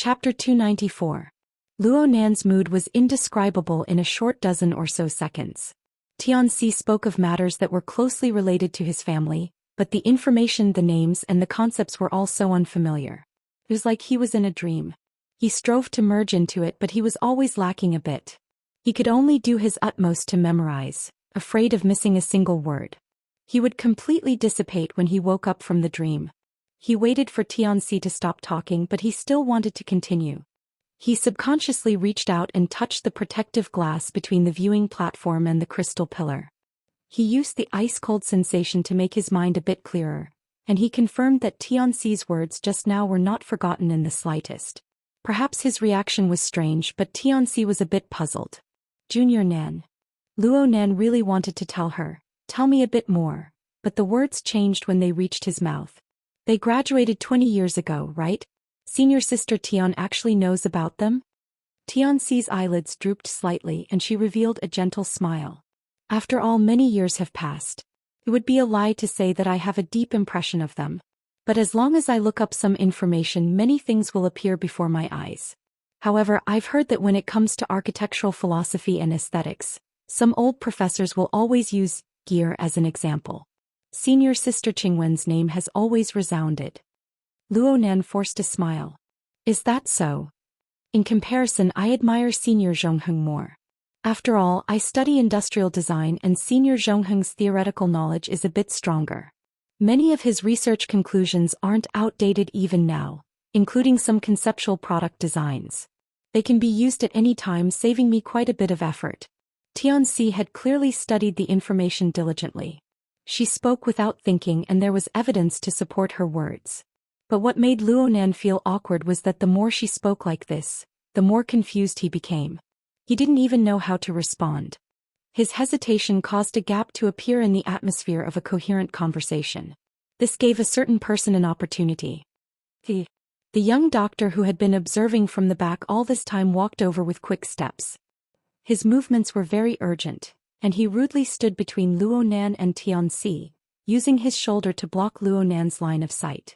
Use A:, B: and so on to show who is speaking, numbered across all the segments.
A: Chapter 294. Luo Nan's mood was indescribable in a short dozen or so seconds. Tianxi spoke of matters that were closely related to his family, but the information, the names and the concepts were all so unfamiliar. It was like he was in a dream. He strove to merge into it, but he was always lacking a bit. He could only do his utmost to memorize, afraid of missing a single word. He would completely dissipate when he woke up from the dream. He waited for Tianxi to stop talking, but he still wanted to continue. He subconsciously reached out and touched the protective glass between the viewing platform and the crystal pillar. He used the ice-cold sensation to make his mind a bit clearer, and he confirmed that Tianxi's words just now were not forgotten in the slightest. Perhaps his reaction was strange, but Tianxi was a bit puzzled. Junior Nan. Luo Nan really wanted to tell her, "Tell me a bit more," but the words changed when they reached his mouth. They graduated 20 years ago, right? Senior sister Tian actually knows about them? Tianxi's eyelids drooped slightly and she revealed a gentle smile. After all, many years have passed. It would be a lie to say that I have a deep impression of them. But as long as I look up some information, many things will appear before my eyes. However, I've heard that when it comes to architectural philosophy and aesthetics, some old professors will always use gear as an example. Senior sister Qingwen's name has always resounded. Luo Nan forced a smile. Is that so? In comparison, I admire Senior Zhongheng more. After all, I study industrial design and Senior Zhongheng's theoretical knowledge is a bit stronger. Many of his research conclusions aren't outdated even now, including some conceptual product designs. They can be used at any time, saving me quite a bit of effort. Tianxi had clearly studied the information diligently. She spoke without thinking and there was evidence to support her words. But what made Luo Nan feel awkward was that the more she spoke like this, the more confused he became. He didn't even know how to respond. His hesitation caused a gap to appear in the atmosphere of a coherent conversation. This gave a certain person an opportunity. The young doctor who had been observing from the back all this time walked over with quick steps. His movements were very urgent, and he rudely stood between Luo Nan and Tianxi, using his shoulder to block Luo Nan's line of sight.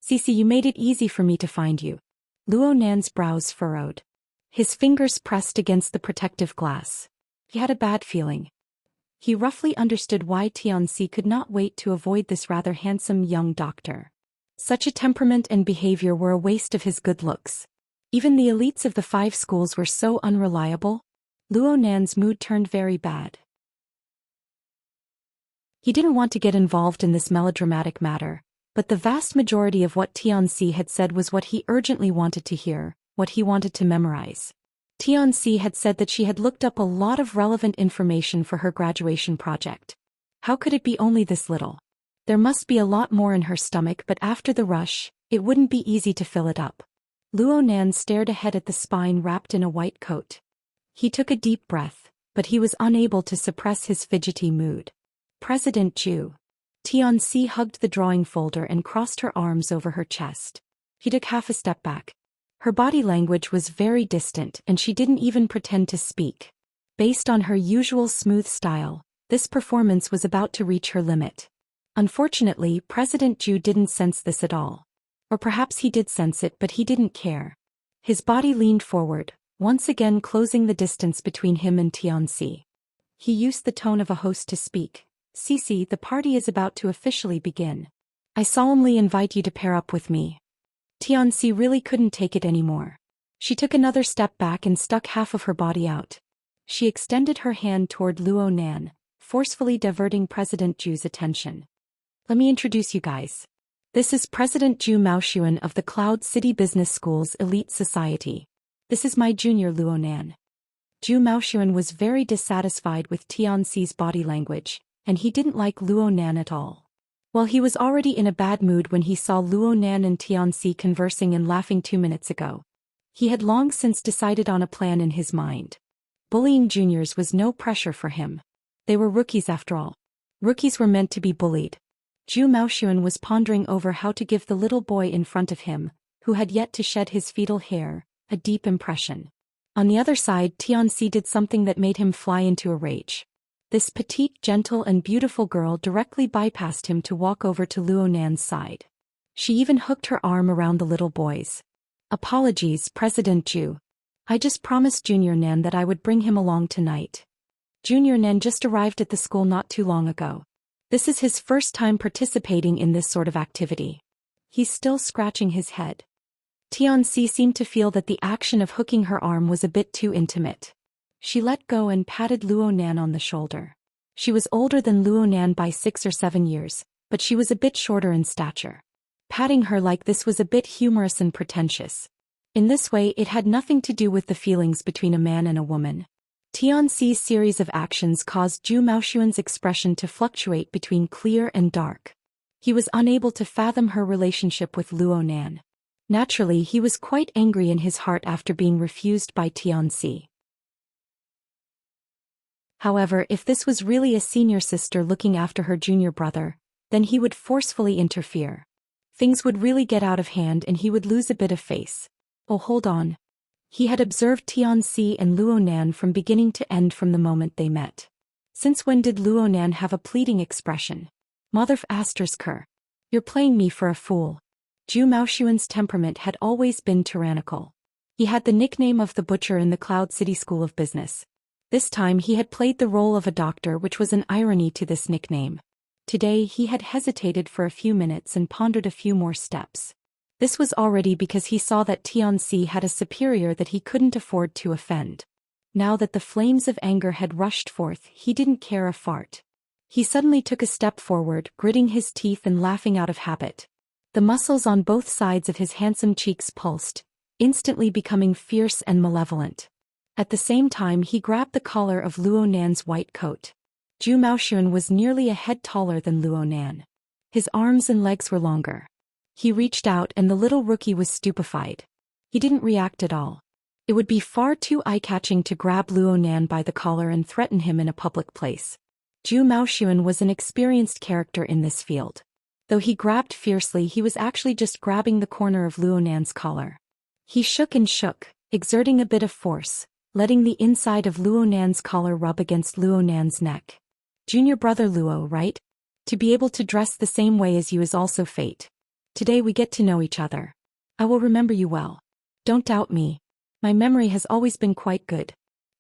A: "Cici, you made it easy for me to find you." Luo Nan's brows furrowed. His fingers pressed against the protective glass. He had a bad feeling. He roughly understood why Tianxi could not wait to avoid this rather handsome young doctor. Such a temperament and behavior were a waste of his good looks. Even the elites of the 5 schools were so unreliable. Luo Nan's mood turned very bad. He didn't want to get involved in this melodramatic matter, but the vast majority of what Tianxi had said was what he urgently wanted to hear, what he wanted to memorize. Tianxi had said that she had looked up a lot of relevant information for her graduation project. How could it be only this little? There must be a lot more in her stomach, but after the rush, it wouldn't be easy to fill it up. Luo Nan stared ahead at the spine wrapped in a white coat. He took a deep breath, but he was unable to suppress his fidgety mood. President Zhu. Tianxi hugged the drawing folder and crossed her arms over her chest. He took half a step back. Her body language was very distant and she didn't even pretend to speak. Based on her usual smooth style, this performance was about to reach her limit. Unfortunately, President Zhu didn't sense this at all. Or perhaps he did sense it, but he didn't care. His body leaned forward, once again closing the distance between him and Tianxi. He used the tone of a host to speak. "Cici, the party is about to officially begin. I solemnly invite you to pair up with me." Tianxi really couldn't take it anymore. She took another step back and stuck half of her body out. She extended her hand toward Luo Nan, forcefully diverting President Zhu's attention. "Let me introduce you guys. This is President Zhou Maoxuan of the Cloud City Business School's Elite Society. This is my junior Luo Nan." Zhou Maoxuan was very dissatisfied with Tianxi's body language, and he didn't like Luo Nan at all. While he was already in a bad mood when he saw Luo Nan and Tianxi conversing and laughing 2 minutes ago, he had long since decided on a plan in his mind. Bullying juniors was no pressure for him. They were rookies after all. Rookies were meant to be bullied. Zhou Maoxuan was pondering over how to give the little boy in front of him, who had yet to shed his fetal hair, a deep impression. On the other side, Tianxi did something that made him fly into a rage. This petite, gentle and beautiful girl directly bypassed him to walk over to Luo Nan's side. She even hooked her arm around the little boy's. Apologies, President Zhu. I just promised Junior Nan that I would bring him along tonight. Junior Nan just arrived at the school not too long ago. This is his first time participating in this sort of activity. He's still scratching his head. Xianxia seemed to feel that the action of hooking her arm was a bit too intimate. She let go and patted Luo Nan on the shoulder. She was older than Luo Nan by 6 or 7 years, but she was a bit shorter in stature. Patting her like this was a bit humorous and pretentious. In this way, it had nothing to do with the feelings between a man and a woman. Xianxia's series of actions caused Zhu Maoxuan's expression to fluctuate between clear and dark. He was unable to fathom her relationship with Luo Nan. Naturally, he was quite angry in his heart after being refused by Xianxia. However, if this was really a senior sister looking after her junior brother, then he would forcefully interfere. Things would really get out of hand and he would lose a bit of face. Oh, hold on. He had observed Xianxia and Luo Nan from beginning to end from the moment they met. Since when did Luo Nan have a pleading expression? Mother ****. You're playing me for a fool. Zhu Maoxuan's temperament had always been tyrannical. He had the nickname of the butcher in the Cloud City School of Business. This time he had played the role of a doctor, which was an irony to this nickname. Today he had hesitated for a few minutes and pondered a few more steps. This was already because he saw that Xianxia had a superior that he couldn't afford to offend. Now that the flames of anger had rushed forth, he didn't care a fart. He suddenly took a step forward, gritting his teeth and laughing out of habit. The muscles on both sides of his handsome cheeks pulsed, instantly becoming fierce and malevolent. At the same time he grabbed the collar of Luo Nan's white coat. Zhu Maoxuan was nearly a head taller than Luo Nan. His arms and legs were longer. He reached out and the little rookie was stupefied. He didn't react at all. It would be far too eye-catching to grab Luo Nan by the collar and threaten him in a public place. Zhu Maoxuan was an experienced character in this field. Though he grabbed fiercely, he was actually just grabbing the corner of Luo Nan's collar. He shook and shook, exerting a bit of force, letting the inside of Luo Nan's collar rub against Luo Nan's neck. Junior brother Luo, right? To be able to dress the same way as you is also fate. Today we get to know each other. I will remember you well. Don't doubt me. My memory has always been quite good.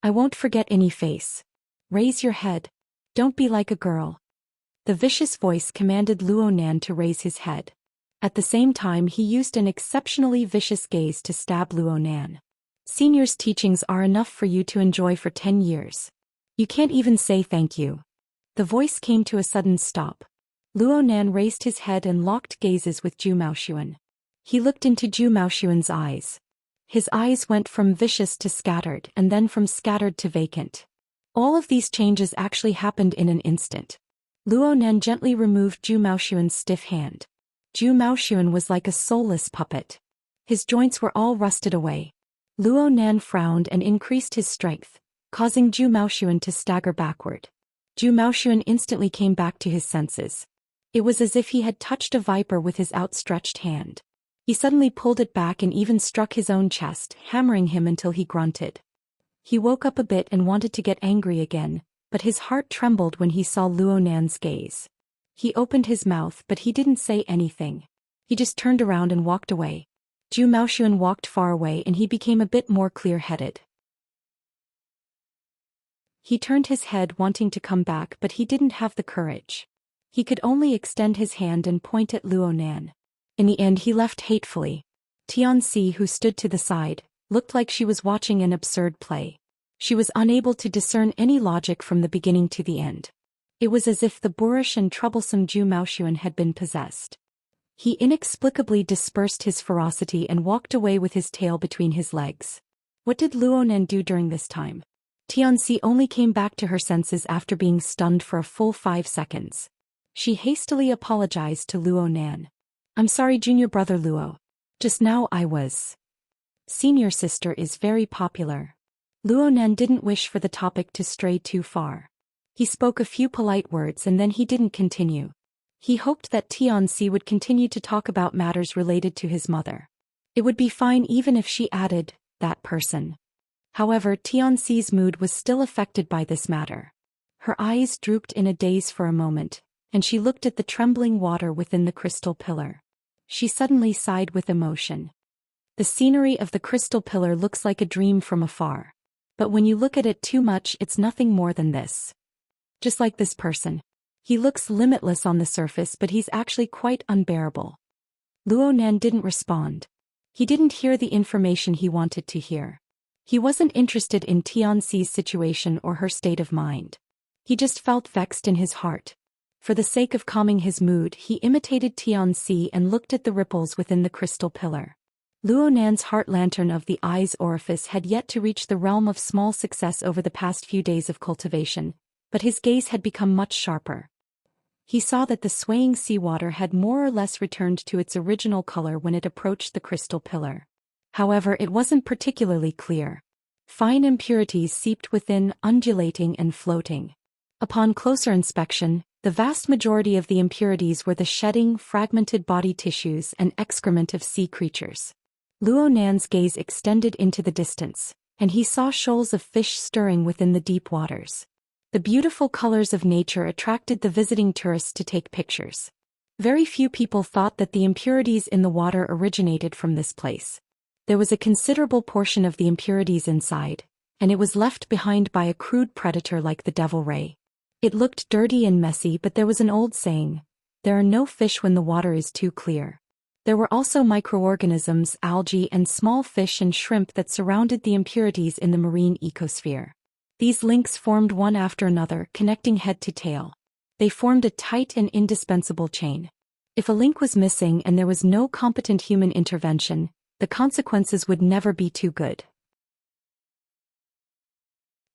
A: I won't forget any face. Raise your head. Don't be like a girl. The vicious voice commanded Luo Nan to raise his head. At the same time he used an exceptionally vicious gaze to stab Luo Nan. Senior's teachings are enough for you to enjoy for 10 years. You can't even say thank you. The voice came to a sudden stop. Luo Nan raised his head and locked gazes with Zhu Maoxuan. He looked into Zhu Maoxuan's eyes. His eyes went from vicious to scattered and then from scattered to vacant. All of these changes actually happened in an instant. Luo Nan gently removed Zhu Maoxuan's stiff hand. Zhu Maoxuan was like a soulless puppet. His joints were all rusted away. Luo Nan frowned and increased his strength, causing Zhu Maoxuan to stagger backward. Zhu Maoxuan instantly came back to his senses. It was as if he had touched a viper with his outstretched hand. He suddenly pulled it back and even struck his own chest, hammering him until he grunted. He woke up a bit and wanted to get angry again, but his heart trembled when he saw Luo Nan's gaze. He opened his mouth but he didn't say anything. He just turned around and walked away. Zhu Maoxuan walked far away and he became a bit more clear-headed. He turned his head wanting to come back but he didn't have the courage. He could only extend his hand and point at Luo Nan. In the end he left hatefully. Xianxia, who stood to the side, looked like she was watching an absurd play. She was unable to discern any logic from the beginning to the end. It was as if the boorish and troublesome Zhu Maoxuan had been possessed. He inexplicably dispersed his ferocity and walked away with his tail between his legs. What did Luo Nan do during this time? Xianxia only came back to her senses after being stunned for a full 5 seconds. She hastily apologized to Luo Nan. I'm sorry, junior brother Luo. Just now I was. Senior sister is very popular. Luo Nan didn't wish for the topic to stray too far. He spoke a few polite words and then he didn't continue. He hoped that Xianxia would continue to talk about matters related to his mother. It would be fine even if she added, that person. However, Xianxia's mood was still affected by this matter. Her eyes drooped in a daze for a moment, and she looked at the trembling water within the crystal pillar. She suddenly sighed with emotion. The scenery of the crystal pillar looks like a dream from afar. But when you look at it too much, it's nothing more than this. Just like this person. He looks limitless on the surface, but he's actually quite unbearable. Luonan didn't respond. He didn't hear the information he wanted to hear. He wasn't interested in Tianxi's situation or her state of mind. He just felt vexed in his heart. For the sake of calming his mood, he imitated Tianxi and looked at the ripples within the crystal pillar. Luonan's heart lantern of the eye's orifice had yet to reach the realm of small success over the past few days of cultivation, but his gaze had become much sharper. He saw that the swaying seawater had more or less returned to its original color when it approached the crystal pillar. However, it wasn't particularly clear. Fine impurities seeped within, undulating and floating. Upon closer inspection, the vast majority of the impurities were the shedding, fragmented body tissues and excrement of sea creatures. Luonan's gaze extended into the distance, and he saw shoals of fish stirring within the deep waters. The beautiful colors of nature attracted the visiting tourists to take pictures. Very few people thought that the impurities in the water originated from this place. There was a considerable portion of the impurities inside, and it was left behind by a crude predator like the devil ray. It looked dirty and messy, but there was an old saying, "There are no fish when the water is too clear." There were also microorganisms, algae and small fish and shrimp that surrounded the impurities in the marine ecosphere. These links formed one after another, connecting head to tail. They formed a tight and indispensable chain. If a link was missing and there was no competent human intervention, the consequences would never be too good.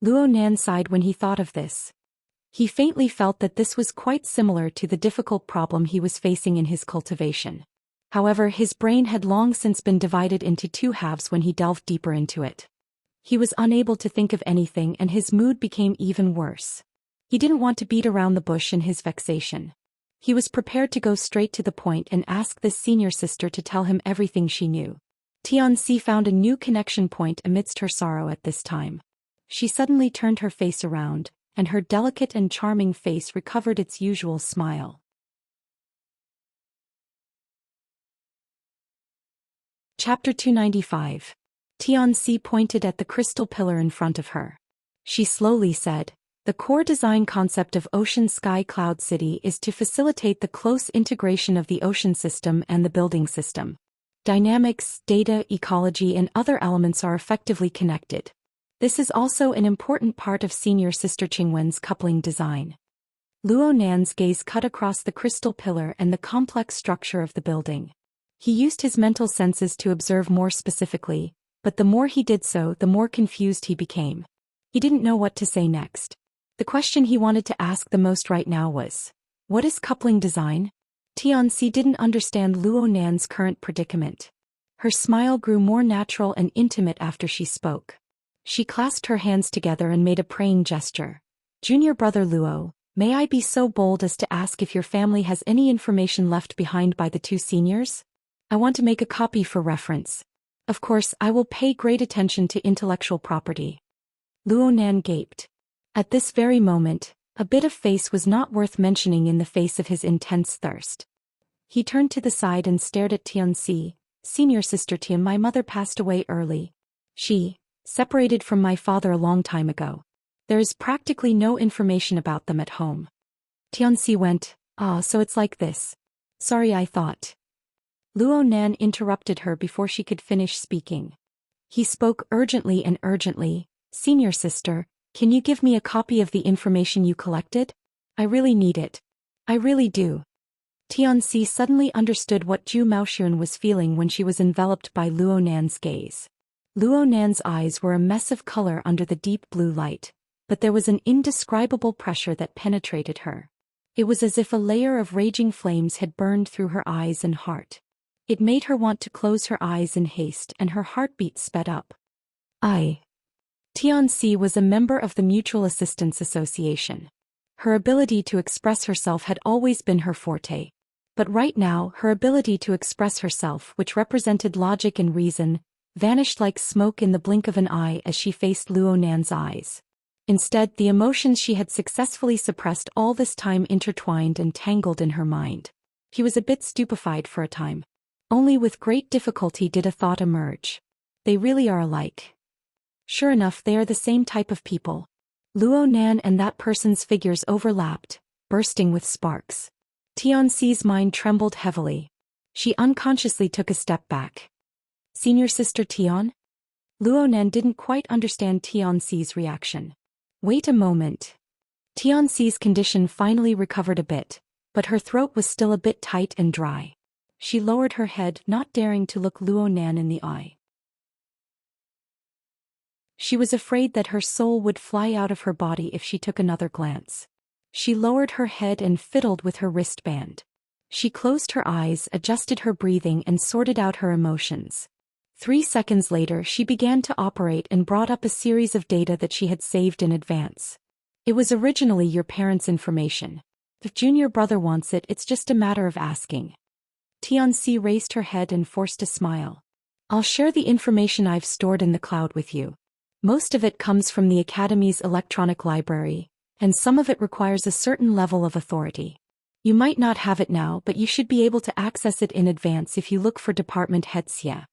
A: Luonan sighed when he thought of this. He faintly felt that this was quite similar to the difficult problem he was facing in his cultivation. However, his brain had long since been divided into two halves when he delved deeper into it. He was unable to think of anything and his mood became even worse. He didn't want to beat around the bush in his vexation. He was prepared to go straight to the point and ask this senior sister to tell him everything she knew. Tianxi found a new connection point amidst her sorrow at this time. She suddenly turned her face around, and her delicate and charming face recovered its usual smile. Chapter 295. Tianxi pointed at the crystal pillar in front of her. She slowly said, "The core design concept of Ocean Sky Cloud City is to facilitate the close integration of the ocean system and the building system. Dynamics, data, ecology and other elements are effectively connected. This is also an important part of Senior Sister Qingwen's coupling design." Luonan's gaze cut across the crystal pillar and the complex structure of the building. He used his mental senses to observe more specifically, but the more he did so, the more confused he became. He didn't know what to say next. The question he wanted to ask the most right now was, what is coupling design? Tianxi didn't understand Luonan's current predicament. Her smile grew more natural and intimate after she spoke. She clasped her hands together and made a praying gesture. "Junior brother Luo, may I be so bold as to ask if your family has any information left behind by the two seniors? I want to make a copy for reference. Of course, I will pay great attention to intellectual property." Luonan gaped. At this very moment, a bit of face was not worth mentioning in the face of his intense thirst. He turned to the side and stared at Tianxi. "Senior Sister Tian, my mother passed away early. She separated from my father a long time ago. There is practically no information about them at home." Tianxi went, "Ah, so it's like this. Sorry, I thought." Luonan interrupted her before she could finish speaking. He spoke urgently, "Senior sister, can you give me a copy of the information you collected? I really need it. I really do." Tianxi suddenly understood what Zhu Maoxuan was feeling when she was enveloped by Luonan's gaze. Luonan's eyes were a mess of color under the deep blue light, but there was an indescribable pressure that penetrated her. It was as if a layer of raging flames had burned through her eyes and heart. It made her want to close her eyes in haste and her heartbeat sped up. Tianxi was a member of the Mutual Assistance Association. Her ability to express herself had always been her forte. But right now, her ability to express herself, which represented logic and reason, vanished like smoke in the blink of an eye as she faced Luonan's eyes. Instead, the emotions she had successfully suppressed all this time intertwined and tangled in her mind. She was a bit stupefied for a time. Only with great difficulty did a thought emerge. They really are alike. Sure enough, they are the same type of people. Luo Nan and that person's figures overlapped, bursting with sparks. Tianxi's mind trembled heavily. She unconsciously took a step back. Senior Sister Tian? Luo Nan didn't quite understand Tianxi's reaction. Wait a moment. Tianxi's condition finally recovered a bit, but her throat was still a bit tight and dry. She lowered her head, not daring to look Luo Nan in the eye. She was afraid that her soul would fly out of her body if she took another glance. She lowered her head and fiddled with her wristband. She closed her eyes, adjusted her breathing, and sorted out her emotions. 3 seconds later, she began to operate and brought up a series of data that she had saved in advance. It was originally your parents' information. If junior brother wants it, it's just a matter of asking. Tianxi raised her head and forced a smile. I'll share the information I've stored in the cloud with you. Most of it comes from the Academy's electronic library, and some of it requires a certain level of authority. You might not have it now, but you should be able to access it in advance if you look for Department Head Xia.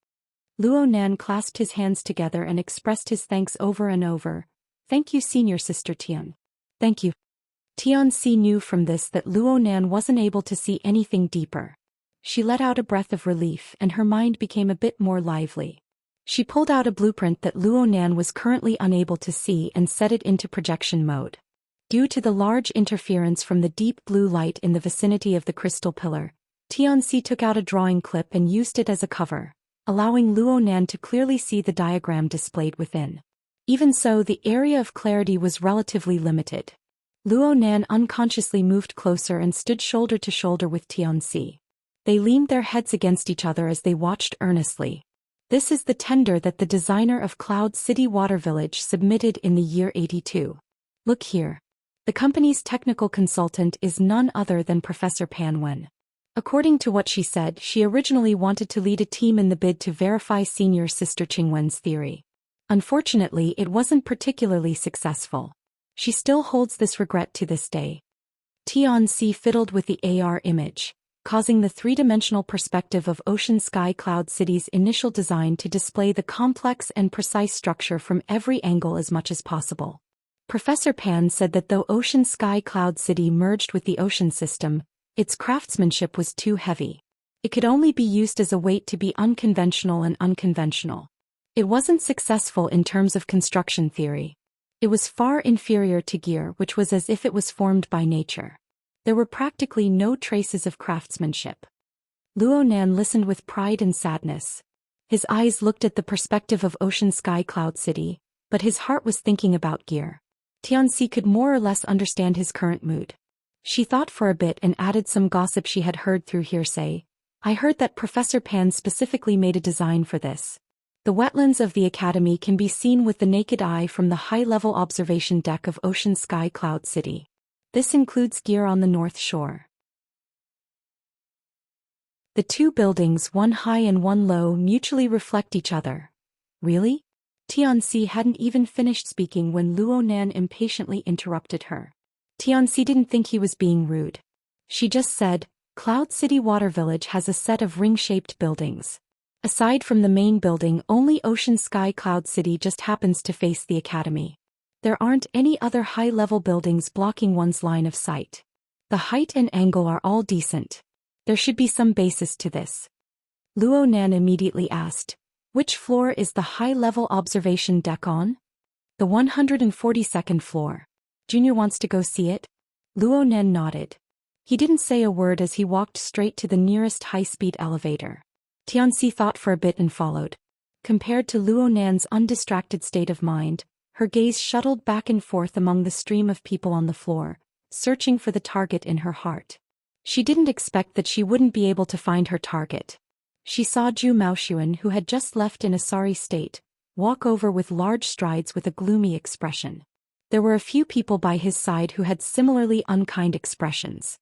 A: Luo Nan clasped his hands together and expressed his thanks over and over. Thank you, Senior Sister Tian. Thank you. Tianxi knew from this that Luo Nan wasn't able to see anything deeper. She let out a breath of relief and her mind became a bit more lively. She pulled out a blueprint that Luo Nan was currently unable to see and set it into projection mode. Due to the large interference from the deep blue light in the vicinity of the crystal pillar, Tianxi took out a drawing clip and used it as a cover, allowing Luo Nan to clearly see the diagram displayed within. Even so, the area of clarity was relatively limited. Luo Nan unconsciously moved closer and stood shoulder to shoulder with Tianxi. They leaned their heads against each other as they watched earnestly. This is the tender that the designer of Cloud City Water Village submitted in the year 82. Look here. The company's technical consultant is none other than Professor Pan Wen. According to what she said, she originally wanted to lead a team in the bid to verify Senior Sister Qingwen's theory. Unfortunately, it wasn't particularly successful. She still holds this regret to this day. Tianxi fiddled with the AR image, causing the three-dimensional perspective of Ocean Sky Cloud City's initial design to display the complex and precise structure from every angle as much as possible. Professor Pan said that though Ocean Sky Cloud City merged with the ocean system, its craftsmanship was too heavy. It could only be used as a weight to be unconventional and unconventional. It wasn't successful in terms of construction theory. It was far inferior to gear, which was as if it was formed by nature. There were practically no traces of craftsmanship. Luo Nan listened with pride and sadness. His eyes looked at the perspective of Ocean Sky Cloud City, but his heart was thinking about gear. Tianxi could more or less understand his current mood. She thought for a bit and added some gossip she had heard through hearsay. I heard that Professor Pan specifically made a design for this. The wetlands of the Academy can be seen with the naked eye from the high-level observation deck of Ocean Sky Cloud City. This includes gear on the north shore. The two buildings, one high and one low, mutually reflect each other. Really? Tianxi hadn't even finished speaking when Luo Nan impatiently interrupted her. Tianxi didn't think he was being rude. She just said, Cloud City Water Village has a set of ring-shaped buildings. Aside from the main building, only Ocean Sky Cloud City just happens to face the Academy. There aren't any other high-level buildings blocking one's line of sight. The height and angle are all decent. There should be some basis to this. Luo Nan immediately asked, which floor is the high-level observation deck on? The 142nd floor. Junior wants to go see it? Luo Nan nodded. He didn't say a word as he walked straight to the nearest high-speed elevator. Tianxi thought for a bit and followed. Compared to Luo Nan's undistracted state of mind, her gaze shuttled back and forth among the stream of people on the floor, searching for the target in her heart. She didn't expect that she wouldn't be able to find her target. She saw Zhu Maoxuan, who had just left in a sorry state, walk over with large strides with a gloomy expression. There were a few people by his side who had similarly unkind expressions.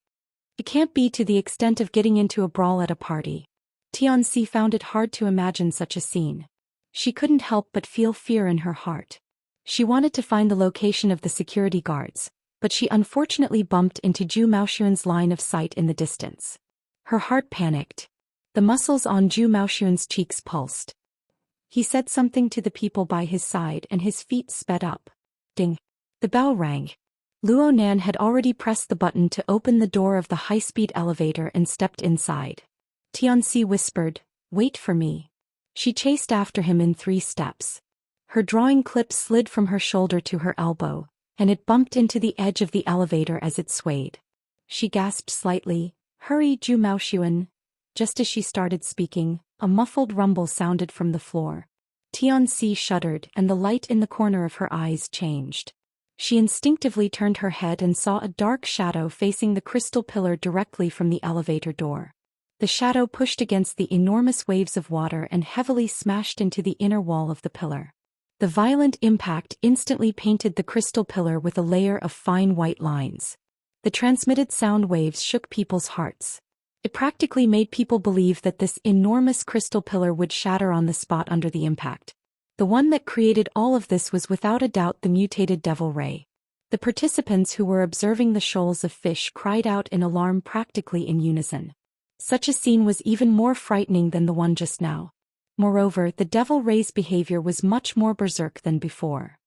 A: It can't be to the extent of getting into a brawl at a party. Tianxi found it hard to imagine such a scene. She couldn't help but feel fear in her heart. She wanted to find the location of the security guards, but she unfortunately bumped into Zhu Maoxuan's line of sight in the distance. Her heart panicked. The muscles on Zhu Maoxuan's cheeks pulsed. He said something to the people by his side and his feet sped up. Ding! The bell rang. Luo Nan had already pressed the button to open the door of the high-speed elevator and stepped inside. Tianxi whispered, "Wait for me." She chased after him in 3 steps. Her drawing clip slid from her shoulder to her elbow, and it bumped into the edge of the elevator as it swayed. She gasped slightly, "Hurry, Zhu Maoxuan." Just as she started speaking, a muffled rumble sounded from the floor. Tianxi shuddered and the light in the corner of her eyes changed. She instinctively turned her head and saw a dark shadow facing the crystal pillar directly from the elevator door. The shadow pushed against the enormous waves of water and heavily smashed into the inner wall of the pillar. The violent impact instantly painted the crystal pillar with a layer of fine white lines. The transmitted sound waves shook people's hearts. It practically made people believe that this enormous crystal pillar would shatter on the spot under the impact. The one that created all of this was without a doubt the mutated devil ray. The participants who were observing the shoals of fish cried out in alarm practically in unison. Such a scene was even more frightening than the one just now. Moreover, the devil ray's behavior was much more berserk than before.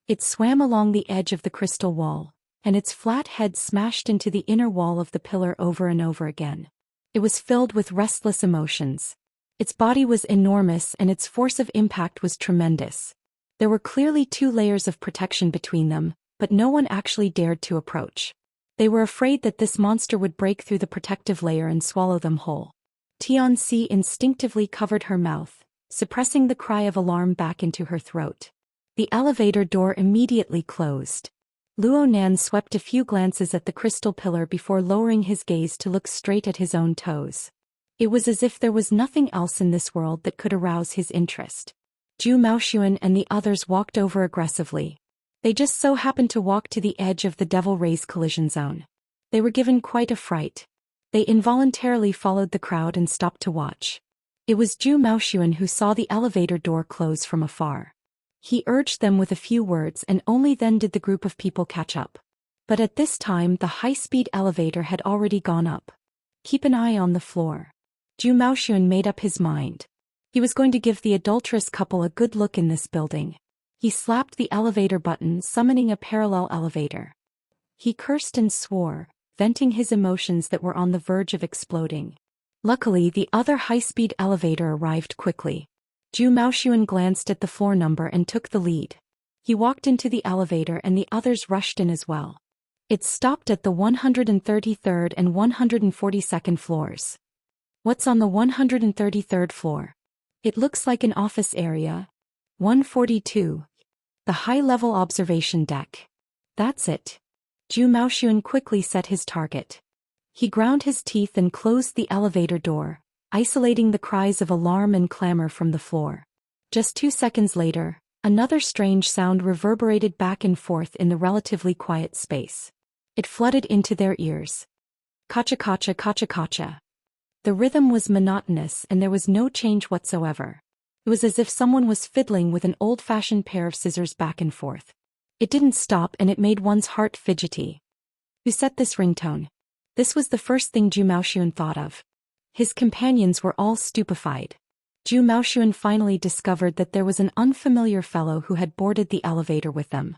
A: It swam along the edge of the crystal wall, and its flat head smashed into the inner wall of the pillar over and over again. It was filled with restless emotions. Its body was enormous and its force of impact was tremendous. There were clearly 2 layers of protection between them, but no one actually dared to approach. They were afraid that this monster would break through the protective layer and swallow them whole. Tianxi instinctively covered her mouth, suppressing the cry of alarm back into her throat. The elevator door immediately closed. Luo Nan swept a few glances at the crystal pillar before lowering his gaze to look straight at his own toes. It was as if there was nothing else in this world that could arouse his interest. Zhu Maoxuan and the others walked over aggressively. They just so happened to walk to the edge of the devil ray's collision zone. They were given quite a fright. They involuntarily followed the crowd and stopped to watch. It was Zhu Maoxuan who saw the elevator door close from afar. He urged them with a few words and only then did the group of people catch up. But at this time the high-speed elevator had already gone up. "Keep an eye on the floor." Zhu Maoxuan made up his mind. He was going to give the adulterous couple a good look in this building. He slapped the elevator button, summoning a parallel elevator. He cursed and swore, venting his emotions that were on the verge of exploding. Luckily, the other high-speed elevator arrived quickly. Zhu Maoxuan glanced at the floor number and took the lead. He walked into the elevator and the others rushed in as well. It stopped at the 133rd and 142nd floors. "What's on the 133rd floor?" "It looks like an office area." 142. "The high-level observation deck." "That's it." Zhu Maoxuan quickly set his target. He ground his teeth and closed the elevator door, isolating the cries of alarm and clamor from the floor. Just 2 seconds later, another strange sound reverberated back and forth in the relatively quiet space. It flooded into their ears. Kacha-kacha kacha-kacha. The rhythm was monotonous and there was no change whatsoever. It was as if someone was fiddling with an old-fashioned pair of scissors back and forth. It didn't stop and it made one's heart fidgety. Who set this ringtone? This was the first thing Zhu Maoxuan thought of. His companions were all stupefied. Zhu Maoxuan finally discovered that there was an unfamiliar fellow who had boarded the elevator with them.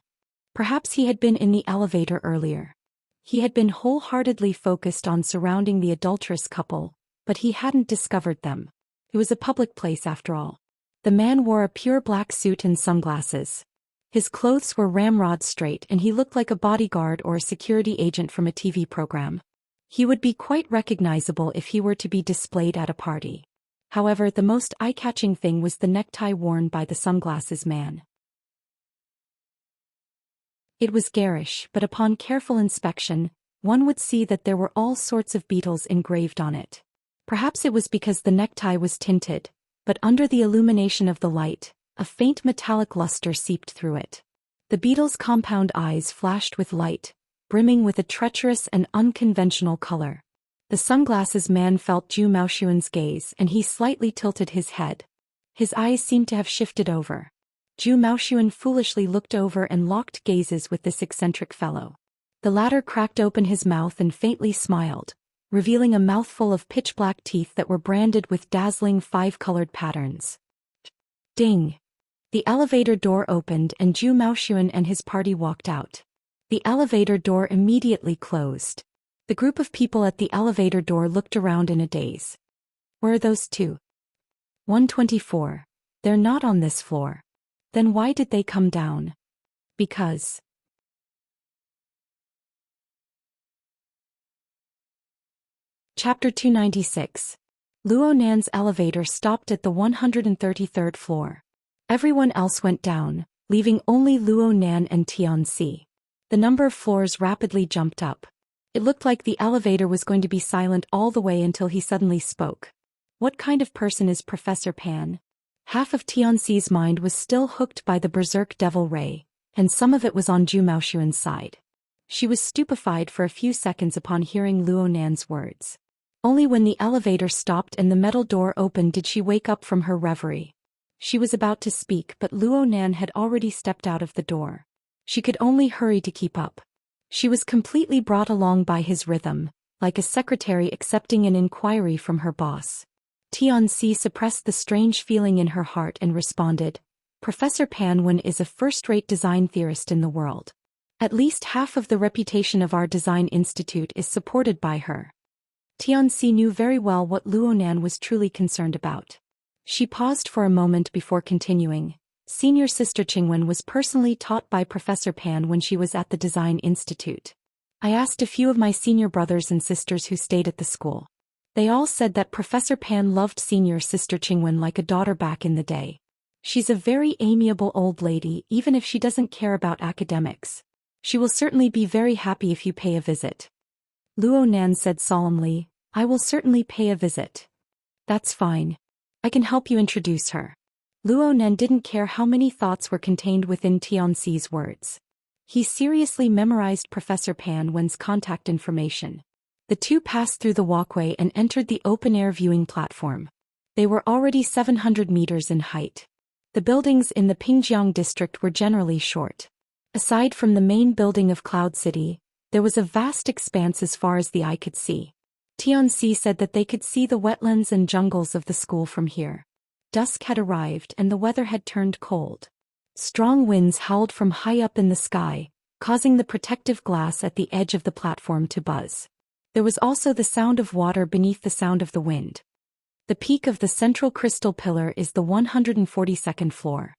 A: Perhaps he had been in the elevator earlier. He had been wholeheartedly focused on surrounding the adulterous couple, but he hadn't discovered them. It was a public place after all. The man wore a pure black suit and sunglasses. His clothes were ramrod straight and he looked like a bodyguard or a security agent from a TV program. He would be quite recognizable if he were to be displayed at a party. However, the most eye-catching thing was the necktie worn by the sunglasses man. It was garish, but upon careful inspection, one would see that there were all sorts of beetles engraved on it. Perhaps it was because the necktie was tinted, but under the illumination of the light, a faint metallic luster seeped through it. The beetle's compound eyes flashed with light, brimming with a treacherous and unconventional color. The sunglasses man felt Zhu Maoxuan's gaze and he slightly tilted his head. His eyes seemed to have shifted over. Zhu Maoxuan foolishly looked over and locked gazes with this eccentric fellow. The latter cracked open his mouth and faintly smiled, revealing a mouthful of pitch-black teeth that were branded with dazzling 5-colored patterns. Ding! The elevator door opened and Zhou Xian and his party walked out. The elevator door immediately closed. The group of people at the elevator door looked around in a daze. Where are those two? 124. They're not on this floor. Then why did they come down? Because. Chapter 296. Luo Nan's elevator stopped at the 133rd floor. Everyone else went down, leaving only Luo Nan and Xianxia. The number of floors rapidly jumped up. It looked like the elevator was going to be silent all the way until he suddenly spoke. What kind of person is Professor Pan? Half of Xianxia's mind was still hooked by the berserk devil ray, and some of it was on Zhou Xian's side. She was stupefied for a few seconds upon hearing Luo Nan's words. Only when the elevator stopped and the metal door opened did she wake up from her reverie. She was about to speak, but Luo Nan had already stepped out of the door. She could only hurry to keep up. She was completely brought along by his rhythm, like a secretary accepting an inquiry from her boss. Xianxia suppressed the strange feeling in her heart and responded, Professor Pan Wen is a first-rate design theorist in the world. At least half of the reputation of our design institute is supported by her. Xianxia knew very well what Luo Nan was truly concerned about. She paused for a moment before continuing. Senior Sister Qingwen was personally taught by Professor Pan when she was at the Design Institute. I asked a few of my senior brothers and sisters who stayed at the school. They all said that Professor Pan loved Senior Sister Qingwen like a daughter back in the day. She's a very amiable old lady even if she doesn't care about academics. She will certainly be very happy if you pay a visit. Luo Nan said solemnly, I will certainly pay a visit. That's fine. I can help you introduce her. Luo Nan didn't care how many thoughts were contained within Xianxia's words. He seriously memorized Professor Pan Wen's contact information. The two passed through the walkway and entered the open-air viewing platform. They were already 700 meters in height. The buildings in the Pingjiang district were generally short. Aside from the main building of Cloud City, there was a vast expanse as far as the eye could see. Xianxia said that they could see the wetlands and jungles of the school from here. Dusk had arrived and the weather had turned cold. Strong winds howled from high up in the sky, causing the protective glass at the edge of the platform to buzz. There was also the sound of water beneath the sound of the wind. The peak of the central crystal pillar is the 142nd floor.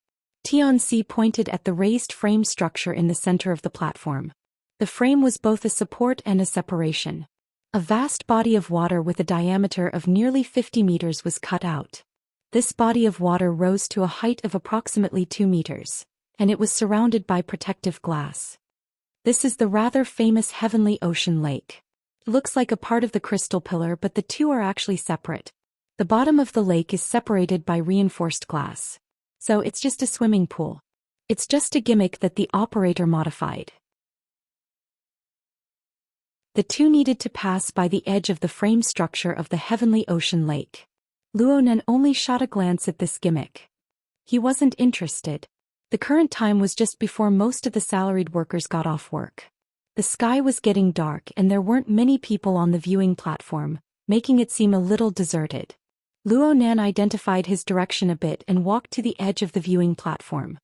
A: Xianxia pointed at the raised frame structure in the center of the platform. The frame was both a support and a separation. A vast body of water with a diameter of nearly 50 meters was cut out. This body of water rose to a height of approximately 2 meters, and it was surrounded by protective glass. This is the rather famous Heavenly Ocean Lake. It looks like a part of the crystal pillar, but the two are actually separate. The bottom of the lake is separated by reinforced glass. So it's just a swimming pool. It's just a gimmick that the operator modified. The two needed to pass by the edge of the frame structure of the Heavenly Ocean Lake. Luo Nan only shot a glance at this gimmick. He wasn't interested. The current time was just before most of the salaried workers got off work. The sky was getting dark and there weren't many people on the viewing platform, making it seem a little deserted. Luo Nan identified his direction a bit and walked to the edge of the viewing platform.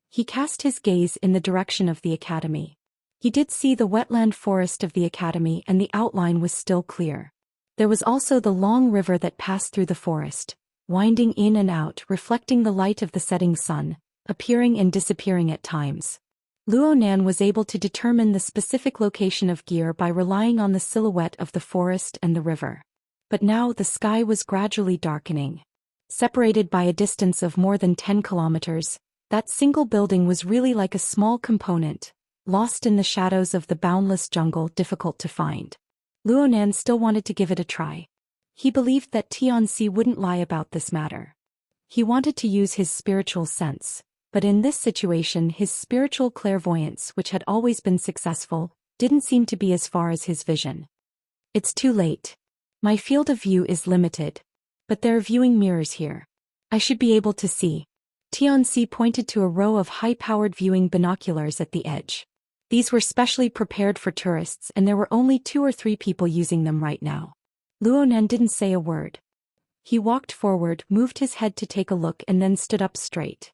A: He cast his gaze in the direction of the academy. He did see the wetland forest of the academy and the outline was still clear. There was also the long river that passed through the forest, winding in and out, reflecting the light of the setting sun, appearing and disappearing at times. Luo Nan was able to determine the specific location of gear by relying on the silhouette of the forest and the river. But now the sky was gradually darkening. Separated by a distance of more than 10 kilometers, that single building was really like a small component, lost in the shadows of the boundless jungle, difficult to find. Luo Nan still wanted to give it a try. He believed that Xianxia wouldn't lie about this matter. He wanted to use his spiritual sense, but in this situation his spiritual clairvoyance, which had always been successful, didn't seem to be as far as his vision. It's too late. My field of view is limited. But there are viewing mirrors here. I should be able to see. Xianxia pointed to a row of high-powered viewing binoculars at the edge. These were specially prepared for tourists and there were only 2 or 3 people using them right now. Luonan didn't say a word. He walked forward, moved his head to take a look and then stood up straight.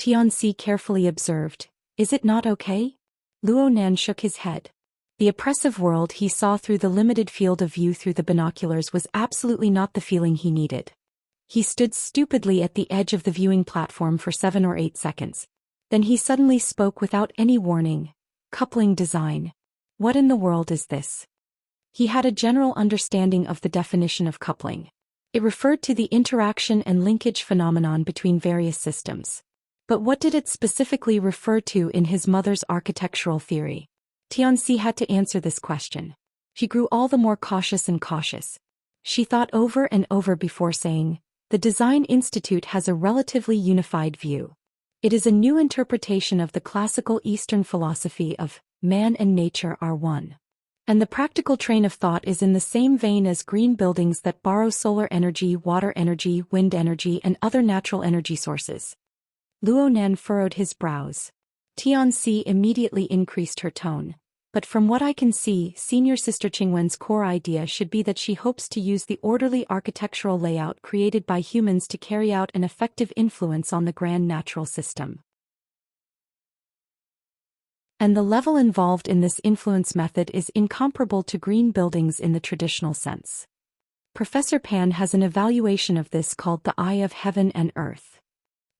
A: Tianxi carefully observed, "Is it not okay?" Luonan shook his head. The oppressive world he saw through the limited field of view through the binoculars was absolutely not the feeling he needed. He stood stupidly at the edge of the viewing platform for 7 or 8 seconds. Then he suddenly spoke without any warning. "Coupling design. What in the world is this?" He had a general understanding of the definition of coupling. It referred to the interaction and linkage phenomenon between various systems. But what did it specifically refer to in his mother's architectural theory? Tianxi had to answer this question. She grew all the more cautious and cautious. She thought over and over before saying, "The Design Institute has a relatively unified view. It is a new interpretation of the classical Eastern philosophy of man and nature are one. And the practical train of thought is in the same vein as green buildings that borrow solar energy, water energy, wind energy, and other natural energy sources." Luonan furrowed his brows. Tianxi immediately increased her tone. "But from what I can see, Senior Sister Qingwen's core idea should be that she hopes to use the orderly architectural layout created by humans to carry out an effective influence on the grand natural system. And the level involved in this influence method is incomparable to green buildings in the traditional sense. Professor Pan has an evaluation of this called the Eye of Heaven and Earth.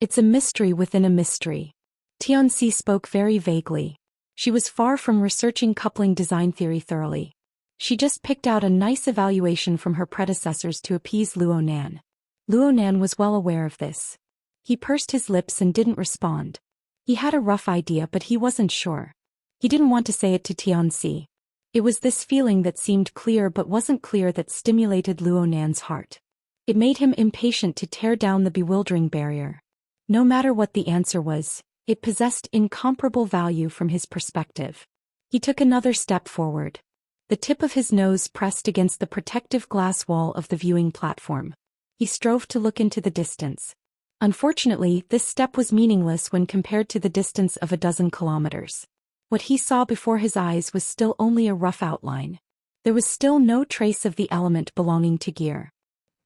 A: It's a mystery within a mystery." Tianxi spoke very vaguely. She was far from researching coupling design theory thoroughly. She just picked out a nice evaluation from her predecessors to appease Luonan. Luonan was well aware of this. He pursed his lips and didn't respond. He had a rough idea but he wasn't sure. He didn't want to say it to Tianxi. It was this feeling that seemed clear but wasn't clear that stimulated Luonan's heart. It made him impatient to tear down the bewildering barrier. No matter what the answer was, it possessed incomparable value from his perspective. He took another step forward. The tip of his nose pressed against the protective glass wall of the viewing platform. He strove to look into the distance. Unfortunately, this step was meaningless when compared to the distance of a dozen kilometers. What he saw before his eyes was still only a rough outline. There was still no trace of the element belonging to gear.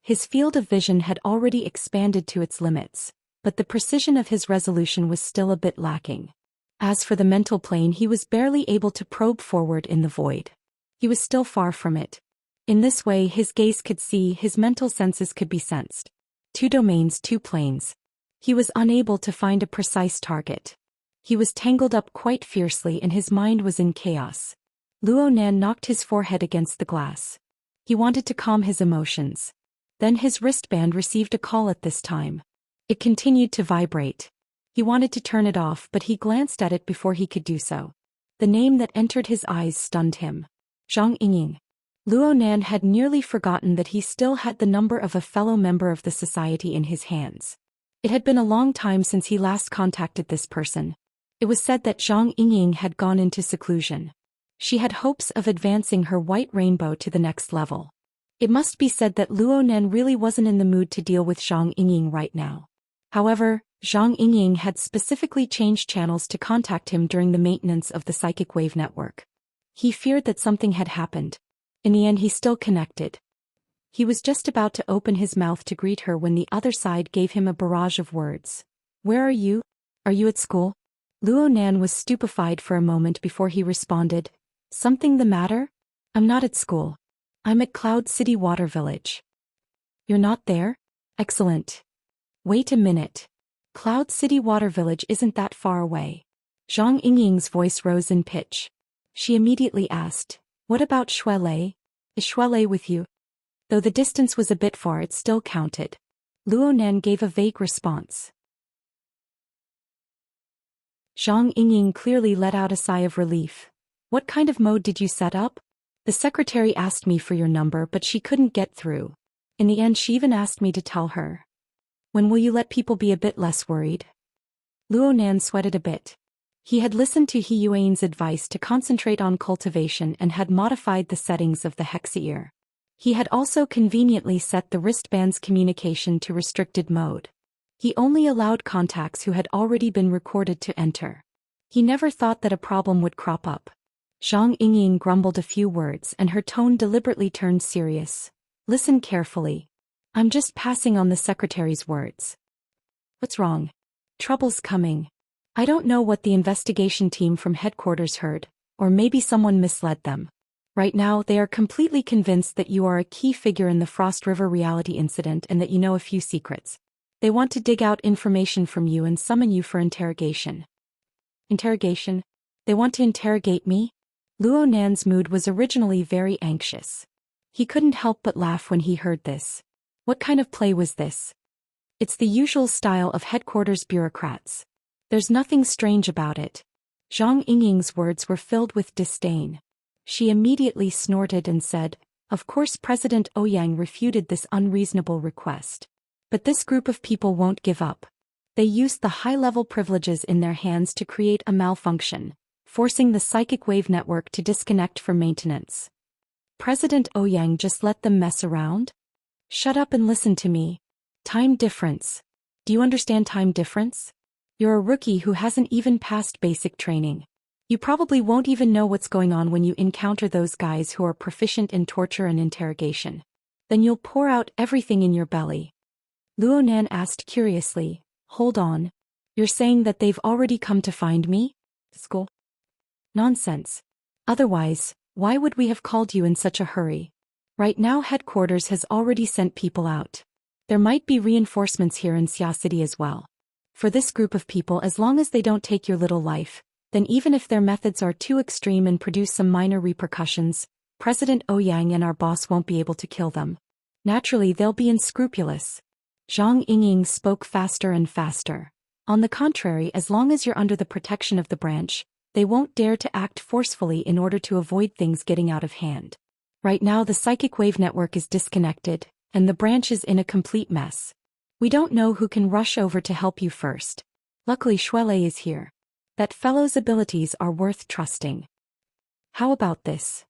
A: His field of vision had already expanded to its limits, but the precision of his resolution was still a bit lacking. As for the mental plane, he was barely able to probe forward in the void. He was still far from it. In this way, his gaze could see, his mental senses could be sensed. 2 domains, 2 planes. He was unable to find a precise target. He was tangled up quite fiercely and his mind was in chaos. Luonan knocked his forehead against the glass. He wanted to calm his emotions. Then his wristband received a call at this time. It continued to vibrate. He wanted to turn it off but he glanced at it before he could do so. The name that entered his eyes stunned him. Zhang Yingying. Luonan had nearly forgotten that he still had the number of a fellow member of the society in his hands. It had been a long time since he last contacted this person. It was said that Zhang Yingying had gone into seclusion. She had hopes of advancing her white rainbow to the next level. It must be said that Luonan really wasn't in the mood to deal with Zhang Yingying right now. However, Zhang Yingying had specifically changed channels to contact him during the maintenance of the psychic wave network. He feared that something had happened. In the end, he still connected. He was just about to open his mouth to greet her when the other side gave him a barrage of words. "Where are you? Are you at school?" Luonan was stupefied for a moment before he responded. "Something the matter? I'm not at school. I'm at Cloud City Water Village." "You're not there? Excellent. Wait a minute. Cloud City Water Village isn't that far away." Zhang Yingying's voice rose in pitch. She immediately asked, "What about Shuelei? Is Shuelei with you?" Though the distance was a bit far, it still counted. Luonan gave a vague response. Zhang Yingying clearly let out a sigh of relief. "What kind of mode did you set up?" "The secretary asked me for your number but she couldn't get through. In the end she even asked me to tell her. When will you let people be a bit less worried?" Luonan sweated a bit. He had listened to He Yuan's advice to concentrate on cultivation and had modified the settings of the Hexaear. He had also conveniently set the wristband's communication to restricted mode. He only allowed contacts who had already been recorded to enter. He never thought that a problem would crop up. Zhang Yingying grumbled a few words and her tone deliberately turned serious. Listen carefully. I'm just passing on the secretary's words. What's wrong? Trouble's coming. I don't know what the investigation team from headquarters heard, or maybe someone misled them. Right now they are completely convinced that you are a key figure in the Frost River reality incident and that you know a few secrets. They want to dig out information from you and summon you for interrogation. Interrogation? They want to interrogate me? Luo Nan's mood was originally very anxious. He couldn't help but laugh when he heard this. What kind of play was this? It's the usual style of headquarters bureaucrats. There's nothing strange about it. Zhang Yingying's words were filled with disdain. She immediately snorted and said, "Of course President Ouyang refuted this unreasonable request. But this group of people won't give up. They used the high-level privileges in their hands to create a malfunction, forcing the psychic wave network to disconnect for maintenance. President Ouyang just let them mess around? Shut up and listen to me. Time difference. Do you understand time difference? You're a rookie who hasn't even passed basic training. You probably won't even know what's going on when you encounter those guys who are proficient in torture and interrogation. Then you'll pour out everything in your belly." Luo Nan asked curiously, "Hold on. You're saying that they've already come to find me? School? Nonsense. Otherwise, why would we have called you in such a hurry? Right now headquarters has already sent people out. There might be reinforcements here in Xia City as well. For this group of people, as long as they don't take your little life, then even if their methods are too extreme and produce some minor repercussions, President Ouyang and our boss won't be able to kill them. Naturally they'll be unscrupulous." Zhang Yingying spoke faster and faster. "On the contrary, as long as you're under the protection of the branch, they won't dare to act forcefully in order to avoid things getting out of hand. Right now the psychic wave network is disconnected, and the branch is in a complete mess. We don't know who can rush over to help you first. Luckily Shuelei is here. That fellow's abilities are worth trusting. How about this?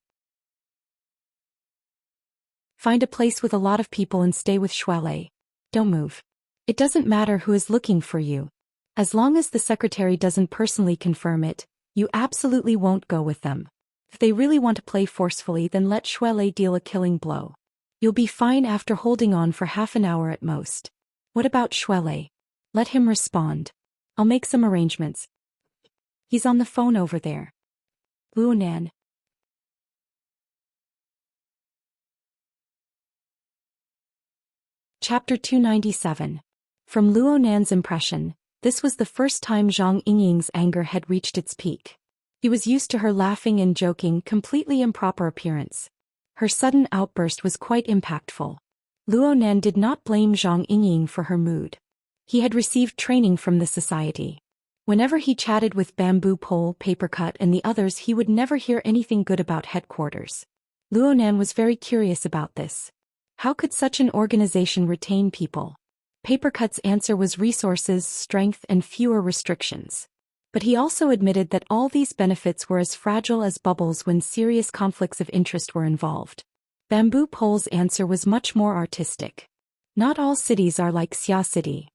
A: Find a place with a lot of people and stay with Shuelei. Don't move. It doesn't matter who is looking for you. As long as the secretary doesn't personally confirm it, you absolutely won't go with them. If they really want to play forcefully, then let Shuelei deal a killing blow. You'll be fine after holding on for half an hour at most. What about Shuelei? Let him respond. I'll make some arrangements. He's on the phone over there." Luo Nan. Chapter 297. From Luo Nan's impression, this was the first time Zhang Yingying's anger had reached its peak. He was used to her laughing and joking, completely improper appearance. Her sudden outburst was quite impactful. Luo Nan did not blame Zhang Yingying for her mood. He had received training from the society. Whenever he chatted with Bamboo Pole, Papercut and the others, he would never hear anything good about headquarters. Luo Nan was very curious about this. How could such an organization retain people? Papercut's answer was resources, strength and fewer restrictions. But he also admitted that all these benefits were as fragile as bubbles when serious conflicts of interest were involved. Bamboo Pole's answer was much more artistic. Not all cities are like Xia City.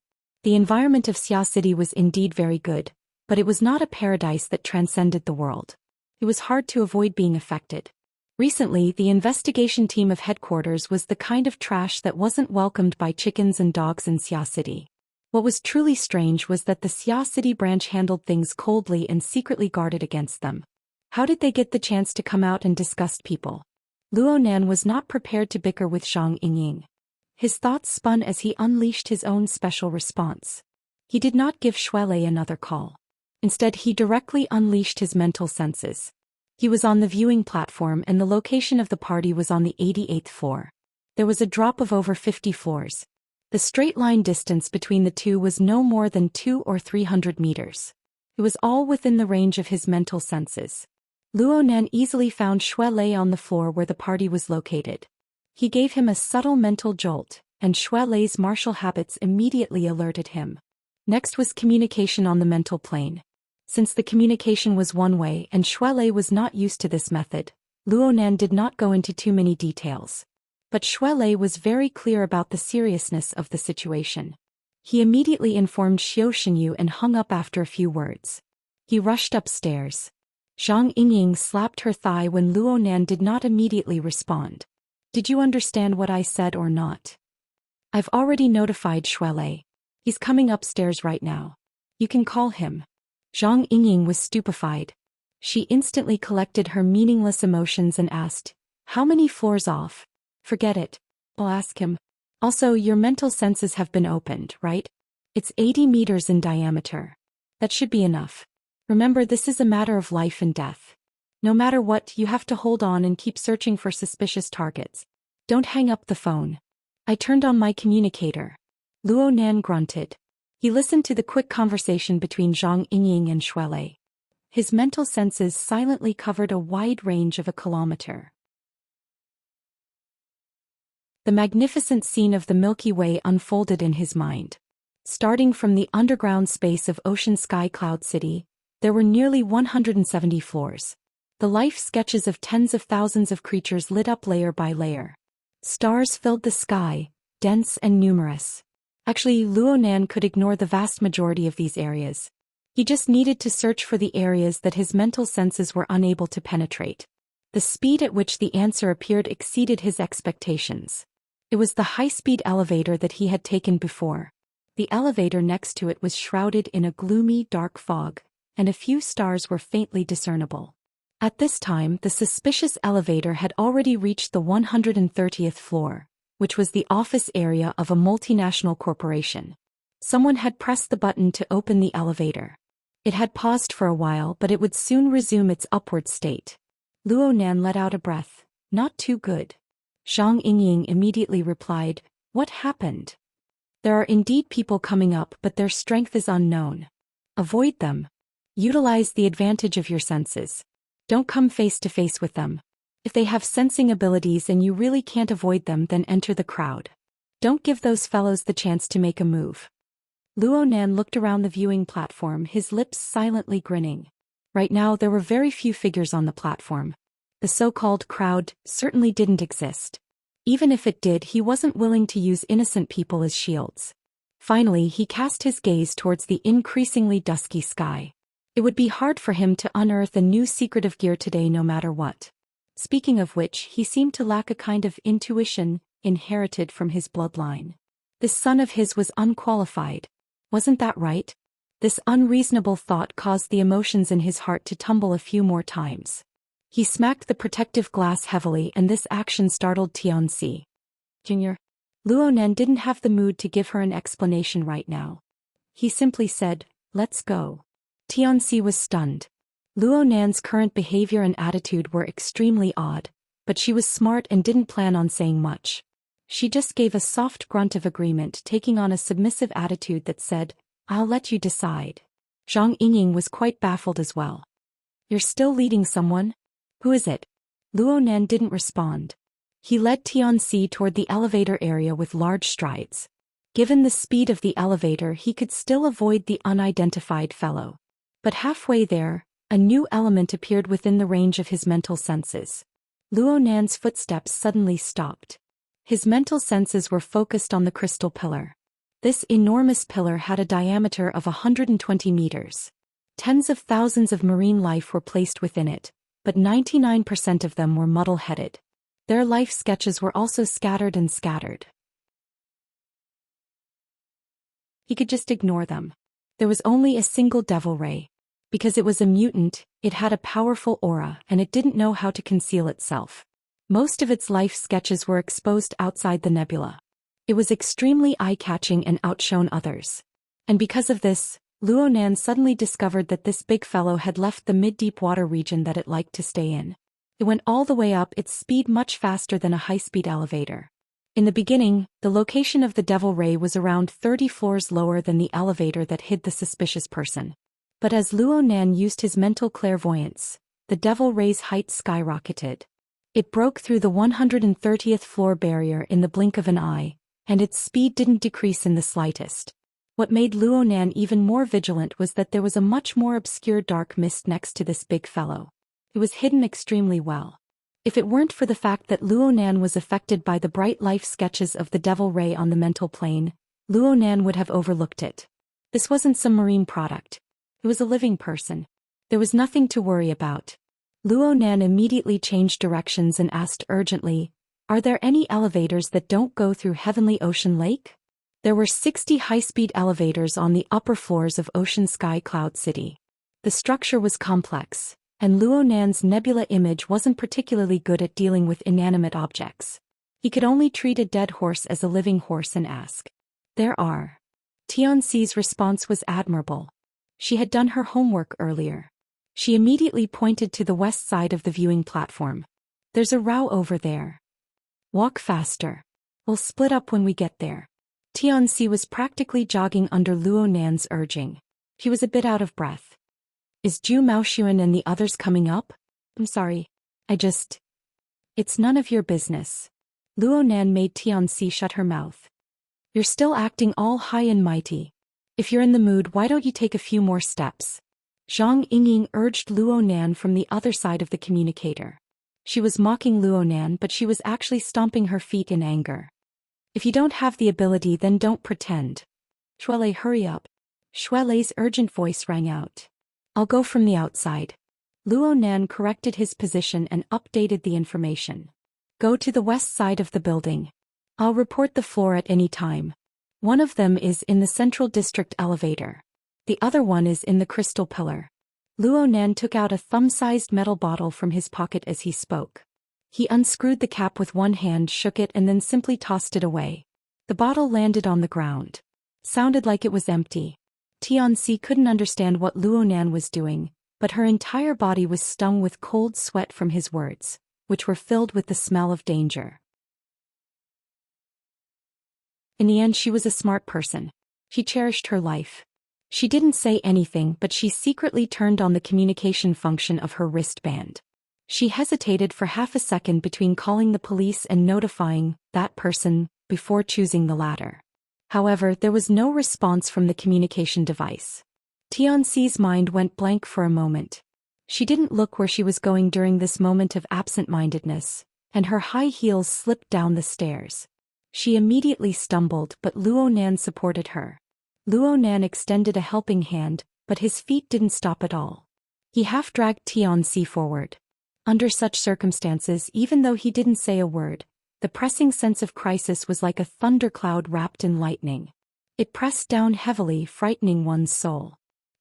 A: The environment of Xia City was indeed very good, but it was not a paradise that transcended the world. It was hard to avoid being affected. Recently, the investigation team of headquarters was the kind of trash that wasn't welcomed by chickens and dogs in Xia City. What was truly strange was that the Xia City branch handled things coldly and secretly guarded against them. How did they get the chance to come out and disgust people? Luo Nan was not prepared to bicker with Zhang Yingying. His thoughts spun as he unleashed his own special response. He did not give Shuelei another call. Instead, he directly unleashed his mental senses. He was on the viewing platform and the location of the party was on the 88th floor. There was a drop of over 50 floors. The straight line distance between the two was no more than 200 or 300 meters. It was all within the range of his mental senses. Luo Nan easily found Shuelei on the floor where the party was located. He gave him a subtle mental jolt, and Shuelei's martial habits immediately alerted him. Next was communication on the mental plane. Since the communication was one way and Shuelei was not used to this method, Luo Nan did not go into too many details. But Shuelei was very clear about the seriousness of the situation. He immediately informed Zhou Xian and hung up after a few words. He rushed upstairs. Zhang Yingying slapped her thigh when Luo Nan did not immediately respond. Did you understand what I said or not? I've already notified Shuelei. He's coming upstairs right now. You can call him. Zhang Yingying was stupefied. She instantly collected her meaningless emotions and asked, how many floors off? Forget it. I'll ask him. Also, your mental senses have been opened, right? It's 80 meters in diameter. That should be enough. Remember, this is a matter of life and death. No matter what, you have to hold on and keep searching for suspicious targets. Don't hang up the phone. I turned on my communicator. Luo Nan grunted. He listened to the quick conversation between Zhang Yingying and Shuelei. His mental senses silently covered a wide range of a kilometer. The magnificent scene of the Milky Way unfolded in his mind. Starting from the underground space of Ocean Sky Cloud City, there were nearly 170 floors. The life sketches of tens of thousands of creatures lit up layer by layer. Stars filled the sky, dense and numerous. Actually, Luo Nan could ignore the vast majority of these areas. He just needed to search for the areas that his mental senses were unable to penetrate. The speed at which the answer appeared exceeded his expectations. It was the high-speed elevator that he had taken before. The elevator next to it was shrouded in a gloomy, dark fog, and a few stars were faintly discernible. At this time, the suspicious elevator had already reached the 130th floor, which was the office area of a multinational corporation. Someone had pressed the button to open the elevator. It had paused for a while, but it would soon resume its upward state. Luo Nan let out a breath. Not too good. Zhang Yingying immediately replied, what happened? There are indeed people coming up, but their strength is unknown. Avoid them. Utilize the advantage of your senses. Don't come face to face with them. If they have sensing abilities and you really can't avoid them, then enter the crowd. Don't give those fellows the chance to make a move. Luo Nan looked around the viewing platform, his lips silently grinning. Right now there were very few figures on the platform. The so-called crowd certainly didn't exist. Even if it did, he wasn't willing to use innocent people as shields. Finally, he cast his gaze towards the increasingly dusky sky. It would be hard for him to unearth a new secretive gear today no matter what. Speaking of which, he seemed to lack a kind of intuition inherited from his bloodline. This son of his was unqualified. Wasn't that right? This unreasonable thought caused the emotions in his heart to tumble a few more times. He smacked the protective glass heavily, and this action startled Xianxia. Junior. Luo Nan didn't have the mood to give her an explanation right now. He simply said, let's go. Xianxia was stunned. Luo Nan's current behavior and attitude were extremely odd, but she was smart and didn't plan on saying much. She just gave a soft grunt of agreement, taking on a submissive attitude that said, I'll let you decide. Zhang Yingying was quite baffled as well. You're still leading someone? Who is it? Luo Nan didn't respond. He led Xianxia toward the elevator area with large strides. Given the speed of the elevator, he could still avoid the unidentified fellow. But halfway there, a new element appeared within the range of his mental senses. Luo Nan's footsteps suddenly stopped. His mental senses were focused on the crystal pillar. This enormous pillar had a diameter of 120 meters. Tens of thousands of marine life were placed within it, but 99% of them were muddle-headed. Their life sketches were also scattered. He could just ignore them. There was only a single devil ray. Because it was a mutant, it had a powerful aura, and it didn't know how to conceal itself. Most of its life sketches were exposed outside the nebula. It was extremely eye-catching and outshone others. And because of this, Luo Nan suddenly discovered that this big fellow had left the mid-deep water region that it liked to stay in. It went all the way up its speed much faster than a high-speed elevator. In the beginning, the location of the devil ray was around 30 floors lower than the elevator that hid the suspicious person. But as Luo Nan used his mental clairvoyance, the devil ray's height skyrocketed. It broke through the 130th floor barrier in the blink of an eye, and its speed didn't decrease in the slightest. What made Luo Nan even more vigilant was that there was a much more obscure dark mist next to this big fellow. It was hidden extremely well. If it weren't for the fact that Luo Nan was affected by the bright life sketches of the devil ray on the mental plane, Luo Nan would have overlooked it. This wasn't some marine product. It was a living person. There was nothing to worry about. Luo Nan immediately changed directions and asked urgently, Are there any elevators that don't go through Heavenly Ocean Lake? There were 60 high-speed elevators on the upper floors of Ocean Sky Cloud City. The structure was complex, and Luo Nan's nebula image wasn't particularly good at dealing with inanimate objects. He could only treat a dead horse as a living horse and ask. There are. Tianxi's response was admirable. She had done her homework earlier. She immediately pointed to the west side of the viewing platform. There's a row over there. Walk faster. We'll split up when we get there. Tianxi was practically jogging under Luo Nan's urging. He was a bit out of breath. Is Zhu Maoxuan and the others coming up? I'm sorry. It's none of your business. Luo Nan made Tianxi shut her mouth. You're still acting all high and mighty. If you're in the mood, why don't you take a few more steps? Zhang Yingying urged Luo Nan from the other side of the communicator. She was mocking Luo Nan, but she was actually stomping her feet in anger. If you don't have the ability, then don't pretend. Shuelei, hurry up. Shuelei's urgent voice rang out. I'll go from the outside. Luo Nan corrected his position and updated the information. Go to the west side of the building. I'll report the floor at any time. One of them is in the Central District elevator. The other one is in the Crystal Pillar. Luo Nan took out a thumb-sized metal bottle from his pocket as he spoke. He unscrewed the cap with one hand, shook it, and then simply tossed it away. The bottle landed on the ground. Sounded like it was empty. Tianxi couldn't understand what Luo Nan was doing, but her entire body was stung with cold sweat from his words, which were filled with the smell of danger. In the end, she was a smart person. She cherished her life. She didn't say anything, but she secretly turned on the communication function of her wristband. She hesitated for half a second between calling the police and notifying that person before choosing the latter. However, there was no response from the communication device. Tianxi's mind went blank for a moment. She didn't look where she was going during this moment of absent-mindedness, and her high heels slipped down the stairs. She immediately stumbled, but Luo Nan supported her. Luo Nan extended a helping hand, but his feet didn't stop at all. He half-dragged Tianxi forward. Under such circumstances, even though he didn't say a word, the pressing sense of crisis was like a thundercloud wrapped in lightning. It pressed down heavily, frightening one's soul.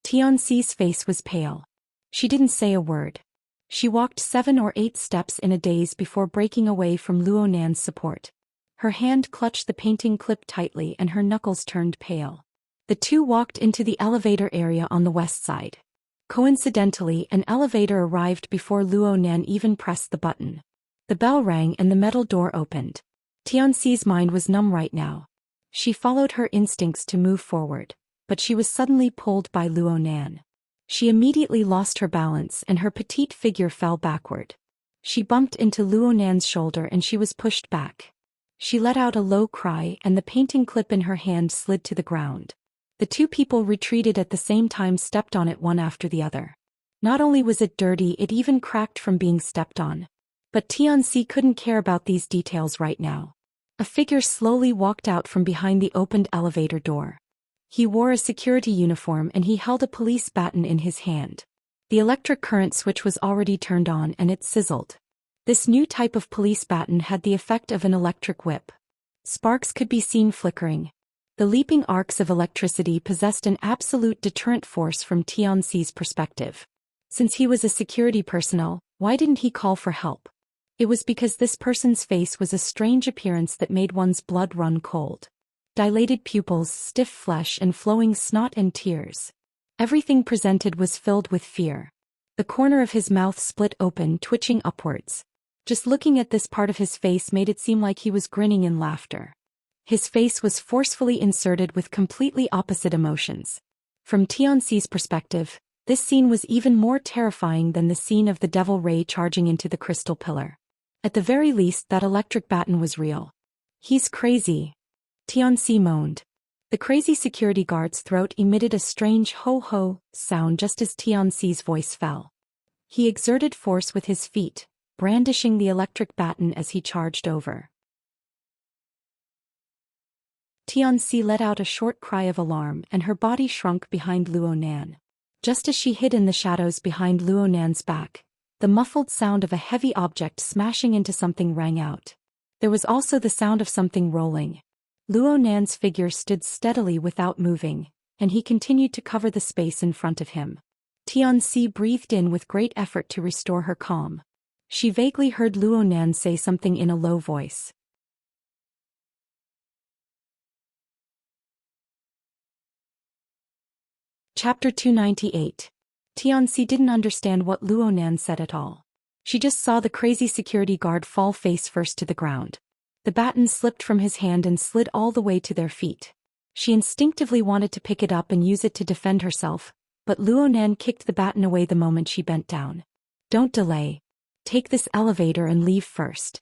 A: Tianxi's face was pale. She didn't say a word. She walked 7 or 8 steps in a daze before breaking away from Luo Nan's support. Her hand clutched the painting clip tightly and her knuckles turned pale. The two walked into the elevator area on the west side. Coincidentally, an elevator arrived before Luo Nan even pressed the button. The bell rang and the metal door opened. Tianxi's mind was numb right now. She followed her instincts to move forward, but she was suddenly pulled by Luo Nan. She immediately lost her balance and her petite figure fell backward. She bumped into Luo Nan's shoulder and she was pushed back. She let out a low cry and the painting clip in her hand slid to the ground. The two people retreated at the same time, stepped on it one after the other. Not only was it dirty, it even cracked from being stepped on. But Tianxi couldn't care about these details right now. A figure slowly walked out from behind the opened elevator door. He wore a security uniform and he held a police baton in his hand. The electric current switch was already turned on and it sizzled. This new type of police baton had the effect of an electric whip. Sparks could be seen flickering. The leaping arcs of electricity possessed an absolute deterrent force from Tianxi's perspective. Since he was a security personnel, why didn't he call for help? It was because this person's face was a strange appearance that made one's blood run cold. Dilated pupils, stiff flesh, and flowing snot and tears. Everything presented was filled with fear. The corner of his mouth split open, twitching upwards. Just looking at this part of his face made it seem like he was grinning in laughter. His face was forcefully inserted with completely opposite emotions. From Tianxi's perspective, this scene was even more terrifying than the scene of the devil ray charging into the crystal pillar. At the very least, that electric baton was real. He's crazy. Tianxi moaned. The crazy security guard's throat emitted a strange ho-ho sound just as Tianxi's voice fell. He exerted force with his feet, brandishing the electric baton as he charged over. Tianxi let out a short cry of alarm and her body shrunk behind Luo Nan. Just as she hid in the shadows behind Luo Nan's back, the muffled sound of a heavy object smashing into something rang out. There was also the sound of something rolling. Luo Nan's figure stood steadily without moving, and he continued to cover the space in front of him. Tianxi breathed in with great effort to restore her calm. She vaguely heard Luo Nan say something in a low voice. Chapter 298. Tianxi didn't understand what Luo Nan said at all. She just saw the crazy security guard fall face first to the ground. The baton slipped from his hand and slid all the way to their feet. She instinctively wanted to pick it up and use it to defend herself, but Luo Nan kicked the baton away the moment she bent down. Don't delay. Take this elevator and leave first.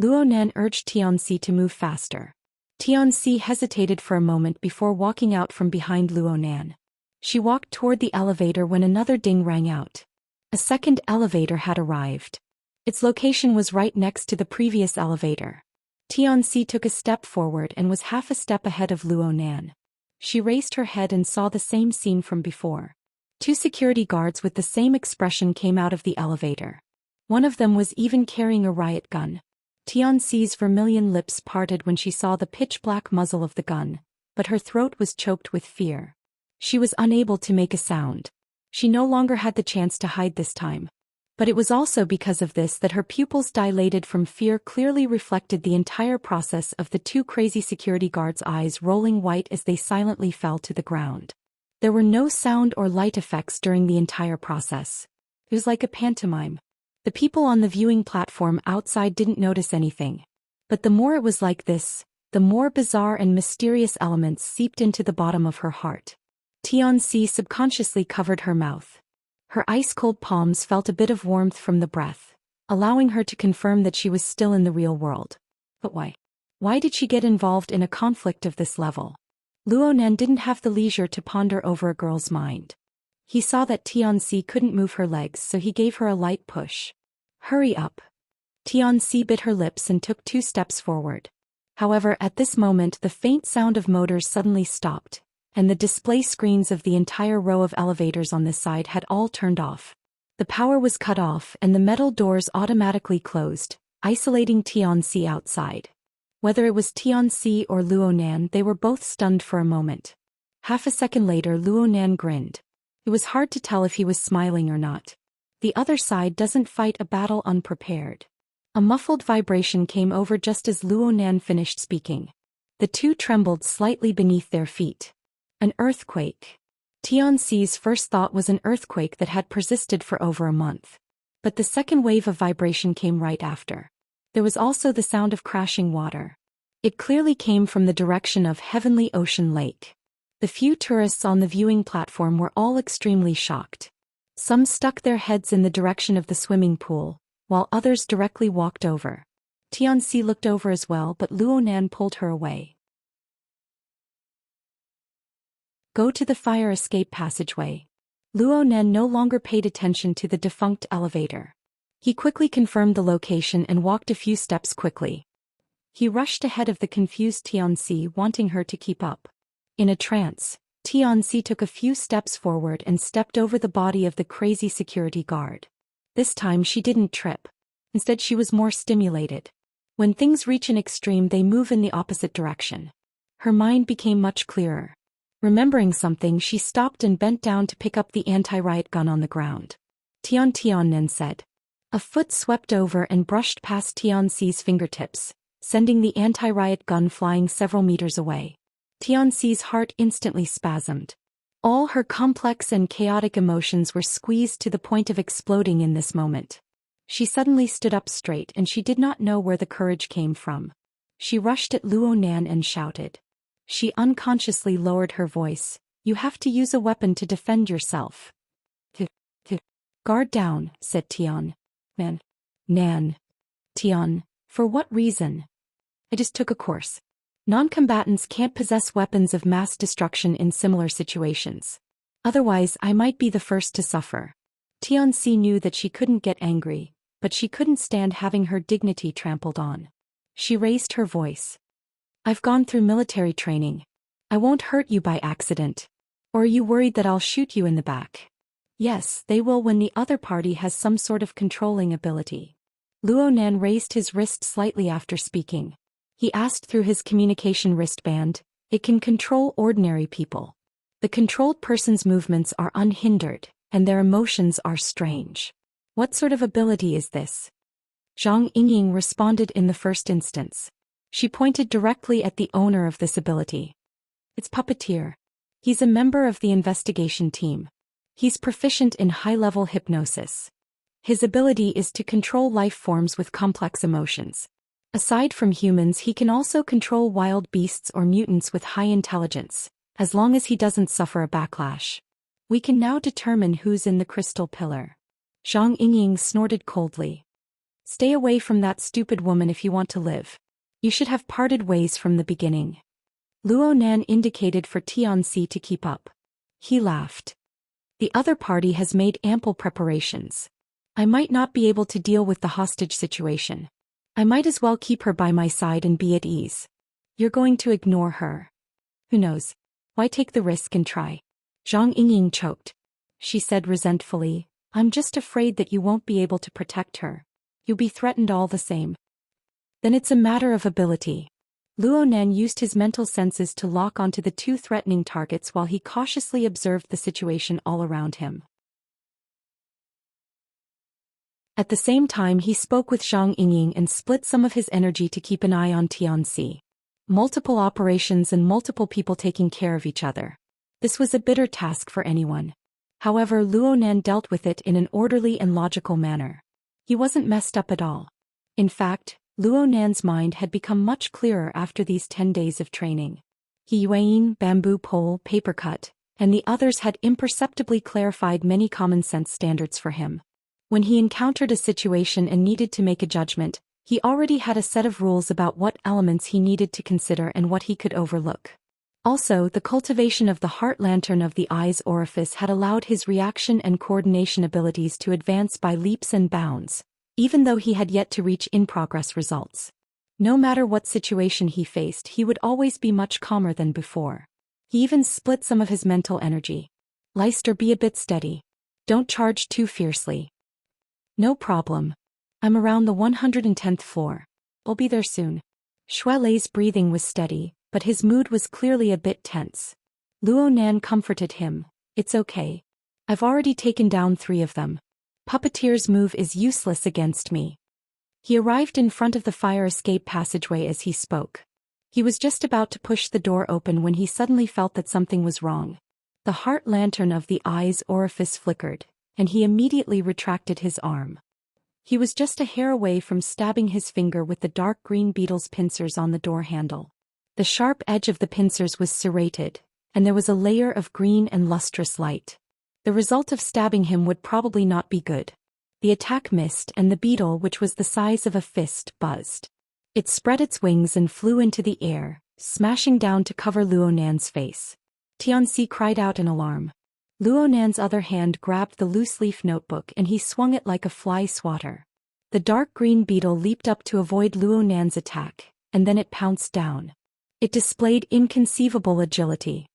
A: Luo Nan urged Tianxi to move faster. Tianxi hesitated for a moment before walking out from behind Luo Nan. She walked toward the elevator when another ding rang out. A second elevator had arrived. Its location was right next to the previous elevator. Tianxi took a step forward and was half a step ahead of Luo Nan. She raised her head and saw the same scene from before. Two security guards with the same expression came out of the elevator. One of them was even carrying a riot gun. Tianxi's vermilion lips parted when she saw the pitch-black muzzle of the gun, but her throat was choked with fear. She was unable to make a sound. She no longer had the chance to hide this time. But it was also because of this that her pupils dilated from fear clearly reflected the entire process of the two crazy security guards' eyes rolling white as they silently fell to the ground. There were no sound or light effects during the entire process. It was like a pantomime. The people on the viewing platform outside didn't notice anything. But the more it was like this, the more bizarre and mysterious elements seeped into the bottom of her heart. Tianxi subconsciously covered her mouth. Her ice-cold palms felt a bit of warmth from the breath, allowing her to confirm that she was still in the real world. But why? Why did she get involved in a conflict of this level? Luo Nan didn't have the leisure to ponder over a girl's mind. He saw that Tianxi couldn't move her legs, so he gave her a light push. Hurry up. Tianxi bit her lips and took 2 steps forward. However, at this moment the faint sound of motors suddenly stopped, and the display screens of the entire row of elevators on this side had all turned off. The power was cut off and the metal doors automatically closed, isolating Tianxi outside. Whether it was Tianxi or Luo Nan, they were both stunned for a moment. Half a second later Luo Nan grinned. It was hard to tell if he was smiling or not. The other side doesn't fight a battle unprepared. A muffled vibration came over just as Luo Nan finished speaking. The two trembled slightly beneath their feet. An earthquake. Tianxi's first thought was an earthquake that had persisted for over a month. But the second wave of vibration came right after. There was also the sound of crashing water. It clearly came from the direction of Heavenly Ocean Lake. The few tourists on the viewing platform were all extremely shocked. Some stuck their heads in the direction of the swimming pool, while others directly walked over. Tianxi looked over as well, but Luo Nan pulled her away. Go to the fire escape passageway. Luo Nan no longer paid attention to the defunct elevator. He quickly confirmed the location and walked a few steps quickly. He rushed ahead of the confused Tianxi, wanting her to keep up. In a trance, Tianxi took a few steps forward and stepped over the body of the crazy security guard. This time she didn't trip. Instead she was more stimulated. When things reach an extreme they move in the opposite direction. Her mind became much clearer. Remembering something, she stopped and bent down to pick up the anti-riot gun on the ground. Tianxian said. A foot swept over and brushed past Tianxi's fingertips, sending the anti-riot gun flying several meters away. Tianxi's heart instantly spasmed. All her complex and chaotic emotions were squeezed to the point of exploding in this moment. She suddenly stood up straight and she did not know where the courage came from. She rushed at Luo Nan and shouted. She unconsciously lowered her voice. You have to use a weapon to defend yourself. Guard down, said Tian. Nan. Tian, for what reason? I just took a course. Non-combatants can't possess weapons of mass destruction in similar situations. Otherwise, I might be the first to suffer. Tianxi knew that she couldn't get angry, but she couldn't stand having her dignity trampled on. She raised her voice. I've gone through military training. I won't hurt you by accident. Or are you worried that I'll shoot you in the back? Yes, they will when the other party has some sort of controlling ability. Luonan raised his wrist slightly after speaking. He asked through his communication wristband, "It can control ordinary people. The controlled person's movements are unhindered, and their emotions are strange. What sort of ability is this?" Zhang Yingying responded in the first instance. She pointed directly at the owner of this ability. "It's Puppeteer. He's a member of the investigation team. He's proficient in high-level hypnosis. His ability is to control life forms with complex emotions. Aside from humans, he can also control wild beasts or mutants with high intelligence, as long as he doesn't suffer a backlash. We can now determine who's in the crystal pillar." Zhang Yingying snorted coldly. "Stay away from that stupid woman if you want to live. You should have parted ways from the beginning." Luonan indicated for Tianxi to keep up. He laughed. "The other party has made ample preparations. I might not be able to deal with the hostage situation. I might as well keep her by my side and be at ease. You're going to ignore her. Who knows? Why take the risk and try?" Zhang Yingying choked. She said resentfully, "I'm just afraid that you won't be able to protect her. You'll be threatened all the same." "Then it's a matter of ability." Luonan used his mental senses to lock onto the two threatening targets while he cautiously observed the situation all around him. At the same time, he spoke with Zhang Yingying and split some of his energy to keep an eye on Tianxi. Multiple operations and multiple people taking care of each other. This was a bitter task for anyone. However, Luonan dealt with it in an orderly and logical manner. He wasn't messed up at all. In fact, Luonan's mind had become much clearer after these 10 days of training. Yuan, bamboo pole, paper cut, and the others had imperceptibly clarified many common sense standards for him. When he encountered a situation and needed to make a judgment, he already had a set of rules about what elements he needed to consider and what he could overlook. Also, the cultivation of the heart lantern of the eye's orifice had allowed his reaction and coordination abilities to advance by leaps and bounds, even though he had yet to reach in-progress results. No matter what situation he faced, he would always be much calmer than before. He even split some of his mental energy. "Leister, be a bit steady. Don't charge too fiercely." "No problem. I'm around the 110th floor. I'll be there soon." Shui Lei's breathing was steady, but his mood was clearly a bit tense. Luonan comforted him. "It's okay. I've already taken down 3 of them. Puppeteer's move is useless against me." He arrived in front of the fire escape passageway as he spoke. He was just about to push the door open when he suddenly felt that something was wrong. The heart lantern of the eye's orifice flickered, and he immediately retracted his arm. He was just a hair away from stabbing his finger with the dark green beetle's pincers on the door handle. The sharp edge of the pincers was serrated, and there was a layer of green and lustrous light. The result of stabbing him would probably not be good. The attack missed, and the beetle, which was the size of a fist, buzzed. It spread its wings and flew into the air, smashing down to cover Luonan's face. Tianxi cried out in alarm. Luonan's other hand grabbed the loose-leaf notebook and he swung it like a fly swatter. The dark green beetle leaped up to avoid Luonan's attack, and then it pounced down. It displayed inconceivable agility.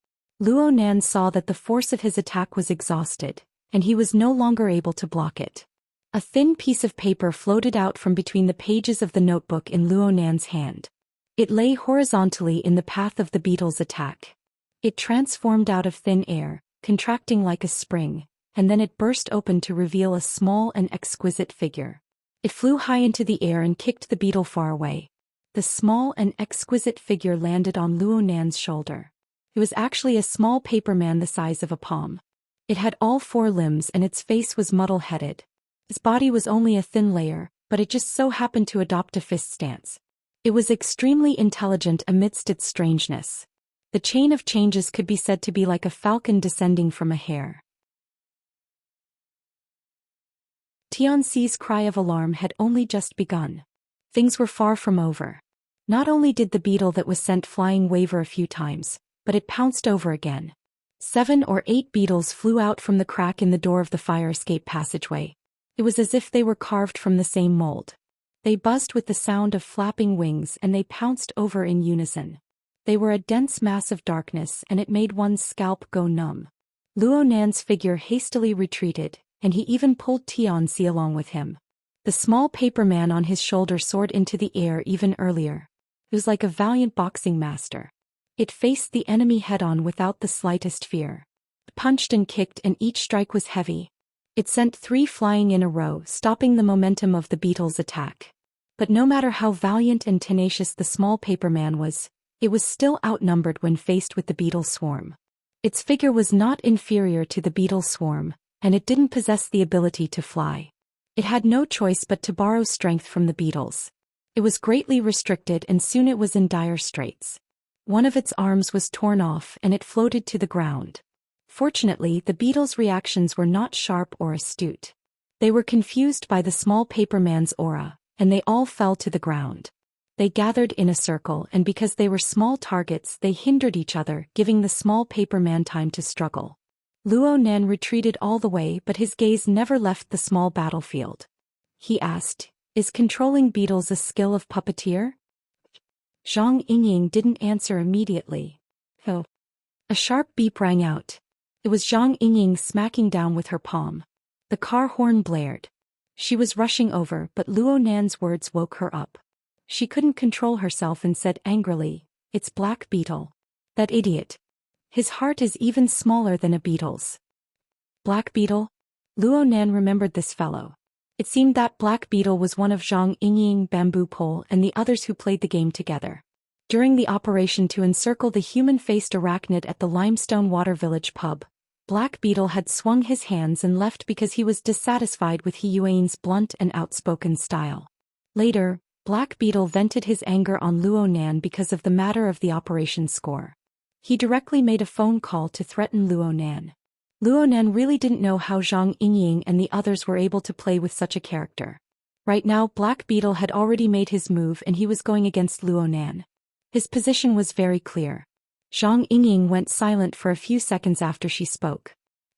A: Luonan saw that the force of his attack was exhausted, and he was no longer able to block it. A thin piece of paper floated out from between the pages of the notebook in Luonan's hand. It lay horizontally in the path of the beetle's attack. It transformed out of thin air, contracting like a spring, and then it burst open to reveal a small and exquisite figure. It flew high into the air and kicked the beetle far away. The small and exquisite figure landed on Luonan's shoulder. It was actually a small paper man the size of a palm. It had all 4 limbs and its face was muddle-headed. Its body was only a thin layer, but it just so happened to adopt a fist stance. It was extremely intelligent amidst its strangeness. The chain of changes could be said to be like a falcon descending from a hare. Tianxi's cry of alarm had only just begun. Things were far from over. Not only did the beetle that was sent flying waver a few times, but it pounced over again. 7 or 8 beetles flew out from the crack in the door of the fire escape passageway. It was as if they were carved from the same mold. They buzzed with the sound of flapping wings and they pounced over in unison. They were a dense mass of darkness and it made one's scalp go numb. Luonan's figure hastily retreated, and he even pulled Tianxi along with him. The small paper man on his shoulder soared into the air even earlier. It was like a valiant boxing master. It faced the enemy head-on without the slightest fear. It punched and kicked, and each strike was heavy. It sent 3 flying in a row, stopping the momentum of the beetle's attack. But no matter how valiant and tenacious the small paper man was, it was still outnumbered when faced with the beetle swarm. Its figure was not inferior to the beetle swarm, and it didn't possess the ability to fly. It had no choice but to borrow strength from the beetles. It was greatly restricted, and soon it was in dire straits. One of its arms was torn off and it floated to the ground. Fortunately, the beetle's reactions were not sharp or astute. They were confused by the small paper man's aura, and they all fell to the ground. They gathered in a circle, and because they were small targets, they hindered each other, giving the small paper man time to struggle. Luo Nan retreated all the way, but his gaze never left the small battlefield. He asked, "Is controlling beetles a skill of puppeteer?" Zhang Yingying didn't answer immediately. Oh. A sharp beep rang out. It was Zhang Yingying smacking down with her palm. The car horn blared. She was rushing over, but Luo Nan's words woke her up. She couldn't control herself and said angrily, "It's Black Beetle. That idiot. His heart is even smaller than a beetle's." Black Beetle? Luo Nan remembered this fellow. It seemed that Black Beetle was one of Zhang Yingying, Bamboo Pole, and the others who played the game together. During the operation to encircle the human-faced arachnid at the Limestone Water Village pub, Black Beetle had swung his hands and left because he was dissatisfied with He Yuan's blunt and outspoken style. Later, Black Beetle vented his anger on Luo Nan because of the matter of the operation score. He directly made a phone call to threaten Luo Nan. Luo Nan really didn't know how Zhang Yingying and the others were able to play with such a character. Right now, Black Beetle had already made his move and he was going against Luo Nan. His position was very clear. Zhang Yingying went silent for a few seconds after she spoke.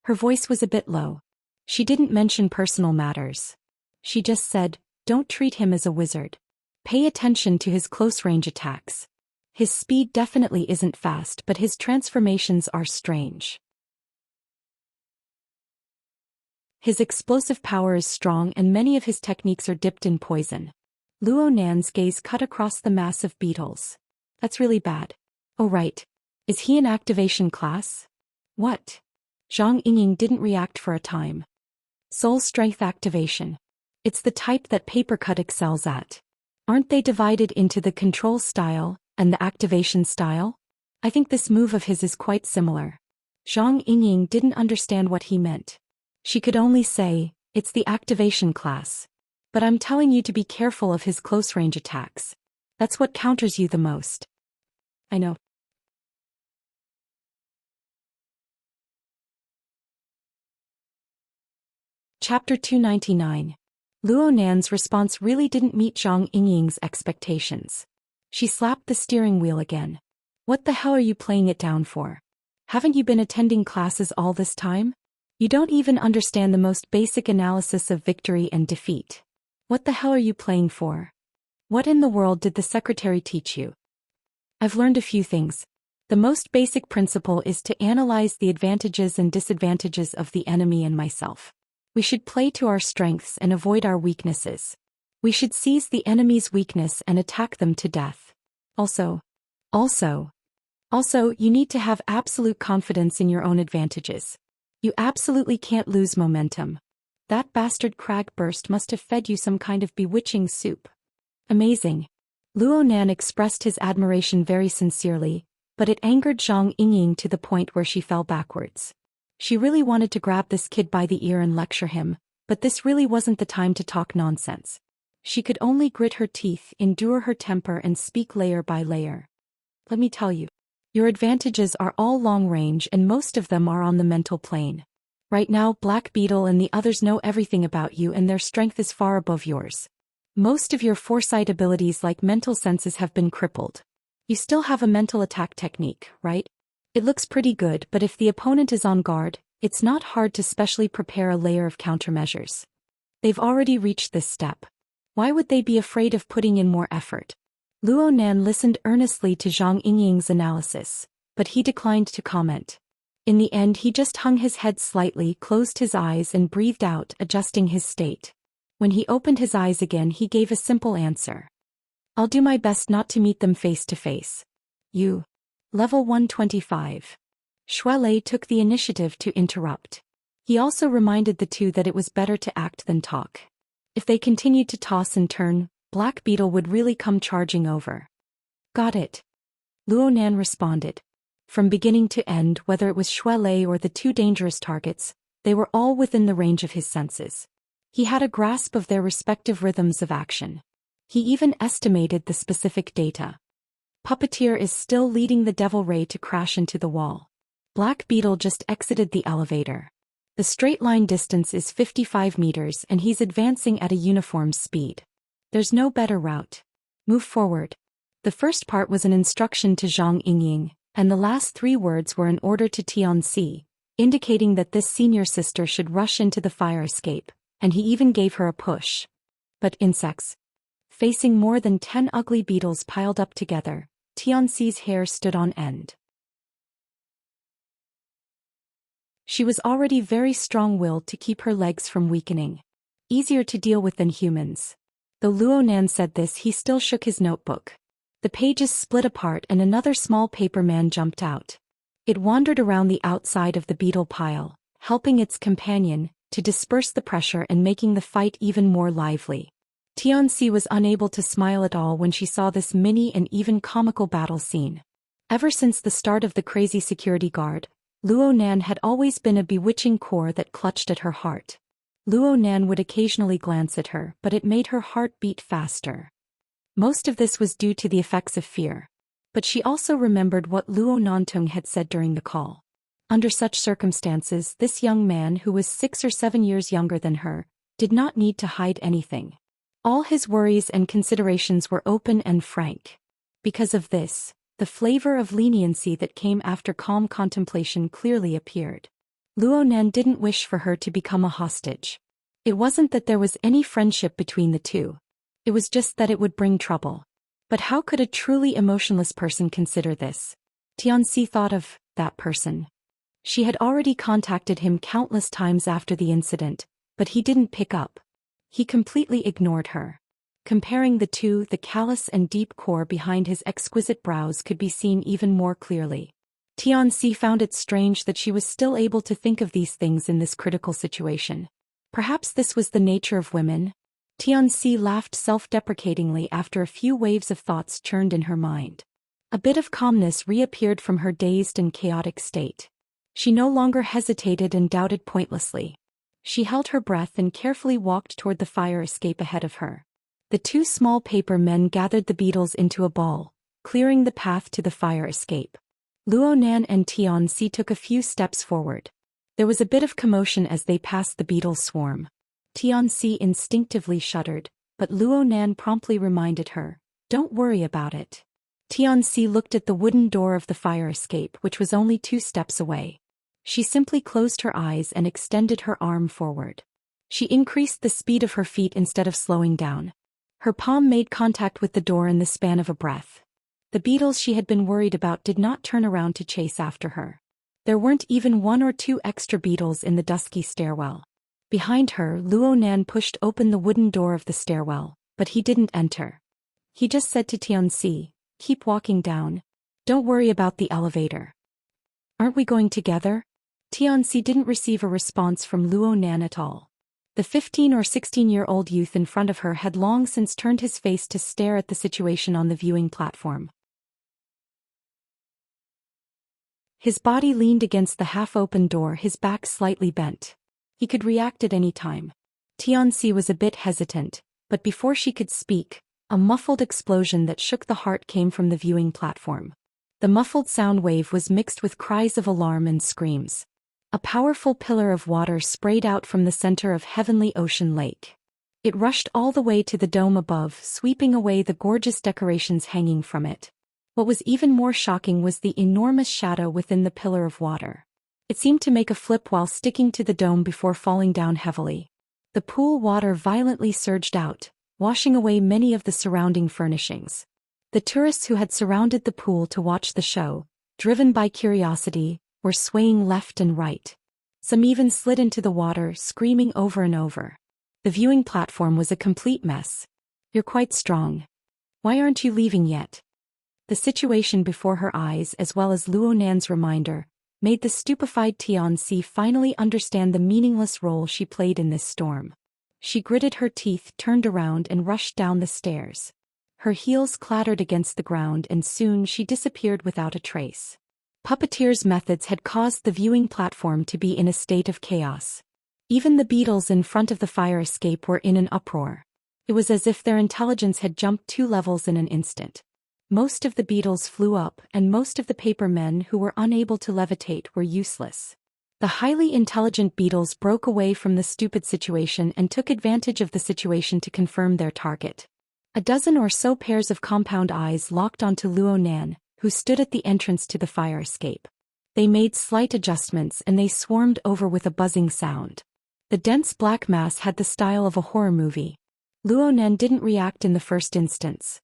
A: Her voice was a bit low. She didn't mention personal matters. She just said, "Don't treat him as a wizard. Pay attention to his close-range attacks. His speed definitely isn't fast, but his transformations are strange. His explosive power is strong and many of his techniques are dipped in poison." Luo Nan's gaze cut across the mass of beetles. "That's really bad. Oh right. Is he an activation class?" "What?" Zhang Yingying didn't react for a time. "Soul Strength Activation. It's the type that Papercut excels at. Aren't they divided into the control style and the activation style? I think this move of his is quite similar." Zhang Yingying didn't understand what he meant. She could only say, "It's the activation class. But I'm telling you to be careful of his close-range attacks. That's what counters you the most." "I know." Chapter 299. Luo Nan's response really didn't meet Zhang Yingying's expectations. She slapped the steering wheel again. "What the hell are you playing it down for? Haven't you been attending classes all this time? You don't even understand the most basic analysis of victory and defeat. What the hell are you playing for? What in the world did the secretary teach you?" "I've learned a few things. The most basic principle is to analyze the advantages and disadvantages of the enemy and myself. We should play to our strengths and avoid our weaknesses. We should seize the enemy's weakness and attack them to death. Also, you need to have absolute confidence in your own advantages. You absolutely can't lose momentum. That bastard Cragburst must have fed you some kind of bewitching soup." "Amazing." Luo Nan expressed his admiration very sincerely, but it angered Zhang Yingying to the point where she fell backwards. She really wanted to grab this kid by the ear and lecture him, but this really wasn't the time to talk nonsense. She could only grit her teeth, endure her temper and speak layer by layer. "Let me tell you. Your advantages are all long range and most of them are on the mental plane. Right now Black Beetle and the others know everything about you and their strength is far above yours. Most of your foresight abilities like mental senses have been crippled. You still have a mental attack technique, right? It looks pretty good, but if the opponent is on guard, it's not hard to specially prepare a layer of countermeasures. They've already reached this step. Why would they be afraid of putting in more effort?" Luo Nan listened earnestly to Zhang Yingying's analysis, but he declined to comment. In the end he just hung his head slightly, closed his eyes and breathed out, adjusting his state. When he opened his eyes again, he gave a simple answer. I'll do my best not to meet them face to face. You. Level 125. Shuelei took the initiative to interrupt. He also reminded the two that it was better to act than talk. If they continued to toss and turn, Black Beetle would really come charging over. Got it. Luonan responded. From beginning to end, whether it was Shuelei or the two dangerous targets, they were all within the range of his senses. He had a grasp of their respective rhythms of action. He even estimated the specific data. Puppeteer is still leading the Devil Ray to crash into the wall. Black Beetle just exited the elevator. The straight line distance is 55 meters and he's advancing at a uniform speed. There's no better route. Move forward. The first part was an instruction to Zhang Yingying, and the last 3 words were an order to Tianxi, indicating that this senior sister should rush into the fire escape, and he even gave her a push. But insects. Facing more than 10 ugly beetles piled up together, Tianxi's hair stood on end. She was already very strong-willed to keep her legs from weakening. Easier to deal with than humans. Though Luonan said this, he still shook his notebook. The pages split apart and another small paper man jumped out. It wandered around the outside of the beetle pile, helping its companion to disperse the pressure and making the fight even more lively. Tianxi was unable to smile at all when she saw this mini and even comical battle scene. Ever since the start of the crazy security guard, Luonan had always been a bewitching core that clutched at her heart. Luonan would occasionally glance at her, but it made her heart beat faster. Most of this was due to the effects of fear. But she also remembered what Luo Nantung had said during the call. Under such circumstances, this young man who was 6 or 7 years younger than her, did not need to hide anything. All his worries and considerations were open and frank. Because of this, the flavor of leniency that came after calm contemplation clearly appeared. Luonan didn't wish for her to become a hostage. It wasn't that there was any friendship between the two. It was just that it would bring trouble. But how could a truly emotionless person consider this? Tianxi thought of that person. She had already contacted him countless times after the incident, but he didn't pick up. He completely ignored her. Comparing the two, the callous and deep core behind his exquisite brows could be seen even more clearly. Tianxi found it strange that she was still able to think of these things in this critical situation. Perhaps this was the nature of women. Tianxi laughed self-deprecatingly after a few waves of thoughts churned in her mind. A bit of calmness reappeared from her dazed and chaotic state. She no longer hesitated and doubted pointlessly. She held her breath and carefully walked toward the fire escape ahead of her. The 2 small paper men gathered the beetles into a ball, clearing the path to the fire escape. Luonan and Tianxi took a few steps forward. There was a bit of commotion as they passed the beetle swarm. Tianxi instinctively shuddered, but Luonan promptly reminded her, "Don't worry about it." Tianxi looked at the wooden door of the fire escape, which was only 2 steps away. She simply closed her eyes and extended her arm forward. She increased the speed of her feet instead of slowing down. Her palm made contact with the door in the span of a breath. The beetles she had been worried about did not turn around to chase after her. There weren't even 1 or 2 extra beetles in the dusky stairwell. Behind her, Luonan pushed open the wooden door of the stairwell, but he didn't enter. He just said to Tianxi, "Keep walking down. Don't worry about the elevator." "Aren't we going together?" Tianxi didn't receive a response from Luonan at all. The 15 or 16-year-old youth in front of her had long since turned his face to stare at the situation on the viewing platform. His body leaned against the half-open door, his back slightly bent. He could react at any time. Tianxi was a bit hesitant, but before she could speak, a muffled explosion that shook the heart came from the viewing platform. The muffled sound wave was mixed with cries of alarm and screams. A powerful pillar of water sprayed out from the center of Heavenly Ocean Lake. It rushed all the way to the dome above, sweeping away the gorgeous decorations hanging from it. What was even more shocking was the enormous shadow within the pillar of water. It seemed to make a flip while sticking to the dome before falling down heavily. The pool water violently surged out, washing away many of the surrounding furnishings. The tourists who had surrounded the pool to watch the show, driven by curiosity, were swaying left and right. Some even slid into the water, screaming over and over. The viewing platform was a complete mess. You're quite strong. Why aren't you leaving yet? The situation before her eyes, as well as Luo Nan's reminder, made the stupefied Xianxia finally understand the meaningless role she played in this storm. She gritted her teeth, turned around and rushed down the stairs. Her heels clattered against the ground and soon she disappeared without a trace. Puppeteer's methods had caused the viewing platform to be in a state of chaos. Even the beetles in front of the fire escape were in an uproar. It was as if their intelligence had jumped 2 levels in an instant. Most of the beetles flew up and most of the paper men who were unable to levitate were useless. The highly intelligent beetles broke away from the stupid situation and took advantage of the situation to confirm their target. A dozen or so pairs of compound eyes locked onto Luo Nan, who stood at the entrance to the fire escape. They made slight adjustments and they swarmed over with a buzzing sound. The dense black mass had the style of a horror movie. Luo Nan didn't react in the first instance.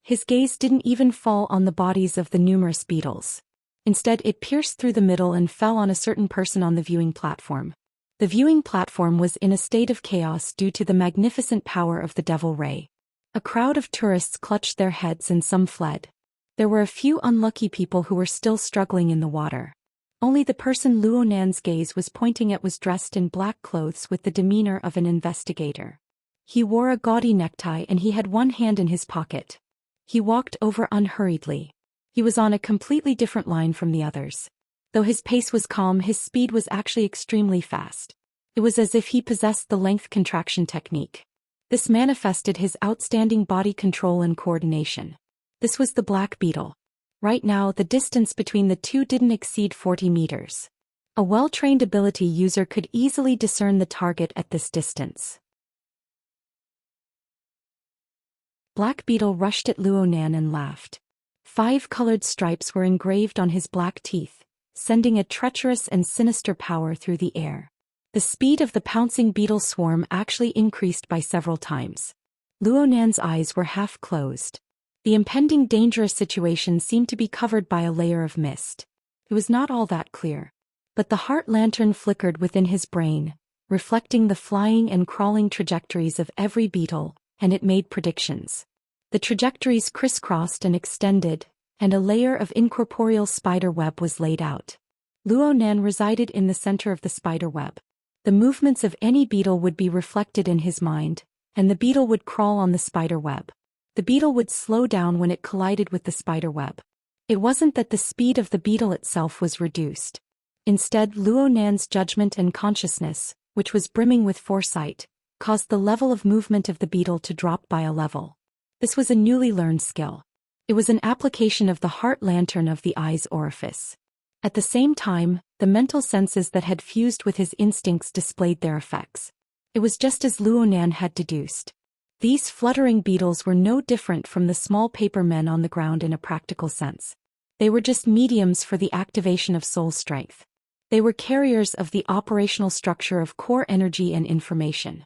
A: His gaze didn't even fall on the bodies of the numerous beetles. Instead, it pierced through the middle and fell on a certain person on the viewing platform. The viewing platform was in a state of chaos due to the magnificent power of the Devil Ray. A crowd of tourists clutched their heads and some fled. There were a few unlucky people who were still struggling in the water. Only the person Luo Nan's gaze was pointing at was dressed in black clothes with the demeanor of an investigator. He wore a gaudy necktie and he had one hand in his pocket. He walked over unhurriedly. He was on a completely different line from the others. Though his pace was calm, his speed was actually extremely fast. It was as if he possessed the length contraction technique. This manifested his outstanding body control and coordination. This was the black beetle. Right now, the distance between the two didn't exceed 40 meters. A well-trained ability user could easily discern the target at this distance. Black Beetle rushed at Luo Nan and laughed. 5 colored stripes were engraved on his black teeth, sending a treacherous and sinister power through the air. The speed of the pouncing beetle swarm actually increased by several times. Luo Nan's eyes were half closed. The impending dangerous situation seemed to be covered by a layer of mist. It was not all that clear. But the heart lantern flickered within his brain, reflecting the flying and crawling trajectories of every beetle, and it made predictions. The trajectories crisscrossed and extended, and a layer of incorporeal spider web was laid out. Luo Nan resided in the center of the spider web. The movements of any beetle would be reflected in his mind, and the beetle would crawl on the spider web. The beetle would slow down when it collided with the spider web. It wasn't that the speed of the beetle itself was reduced. Instead, Luo Nan's judgment and consciousness, which was brimming with foresight, caused the level of movement of the beetle to drop by a level. This was a newly learned skill. It was an application of the heart lantern of the eye's orifice. At the same time, the mental senses that had fused with his instincts displayed their effects. It was just as Luo Nan had deduced. These fluttering beetles were no different from the small paper men on the ground in a practical sense. They were just mediums for the activation of soul strength. They were carriers of the operational structure of core energy and information.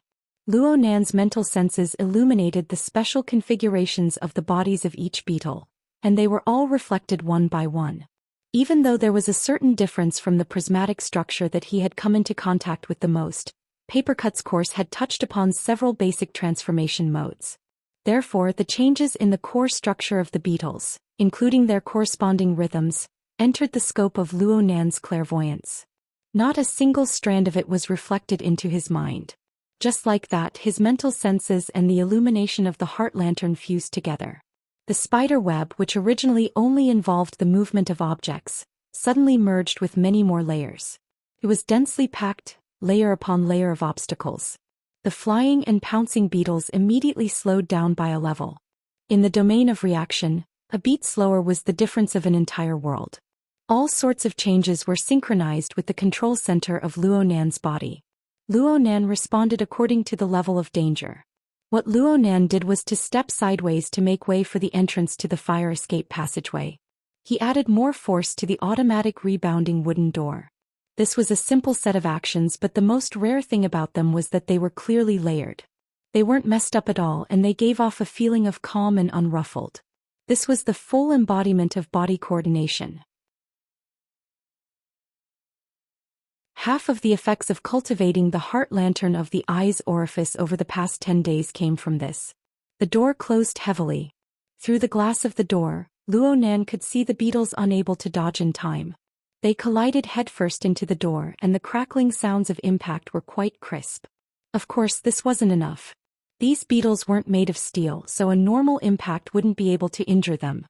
A: Luo Nan's mental senses illuminated the special configurations of the bodies of each beetle, and they were all reflected one by one. Even though there was a certain difference from the prismatic structure that he had come into contact with the most, Papercut's course had touched upon several basic transformation modes. Therefore, the changes in the core structure of the beetles, including their corresponding rhythms, entered the scope of Luo Nan's clairvoyance. Not a single strand of it was reflected into his mind. Just like that, his mental senses and the illumination of the heart lantern fused together. The spider web, which originally only involved the movement of objects, suddenly merged with many more layers. It was densely packed, layer upon layer of obstacles. The flying and pouncing beetles immediately slowed down by a level. In the domain of reaction, a beat slower was the difference of an entire world. All sorts of changes were synchronized with the control center of Luo Nan's body. Luo Nan responded according to the level of danger. What Luo Nan did was to step sideways to make way for the entrance to the fire escape passageway. He added more force to the automatic rebounding wooden door. This was a simple set of actions, but the most rare thing about them was that they were clearly layered. They weren't messed up at all, and they gave off a feeling of calm and unruffled. This was the full embodiment of body coordination. Half of the effects of cultivating the heart lantern of the eye's orifice over the past 10 days came from this. The door closed heavily. Through the glass of the door, Luo Nan could see the beetles unable to dodge in time. They collided headfirst into the door and the crackling sounds of impact were quite crisp. Of course, this wasn't enough. These beetles weren't made of steel, so a normal impact wouldn't be able to injure them.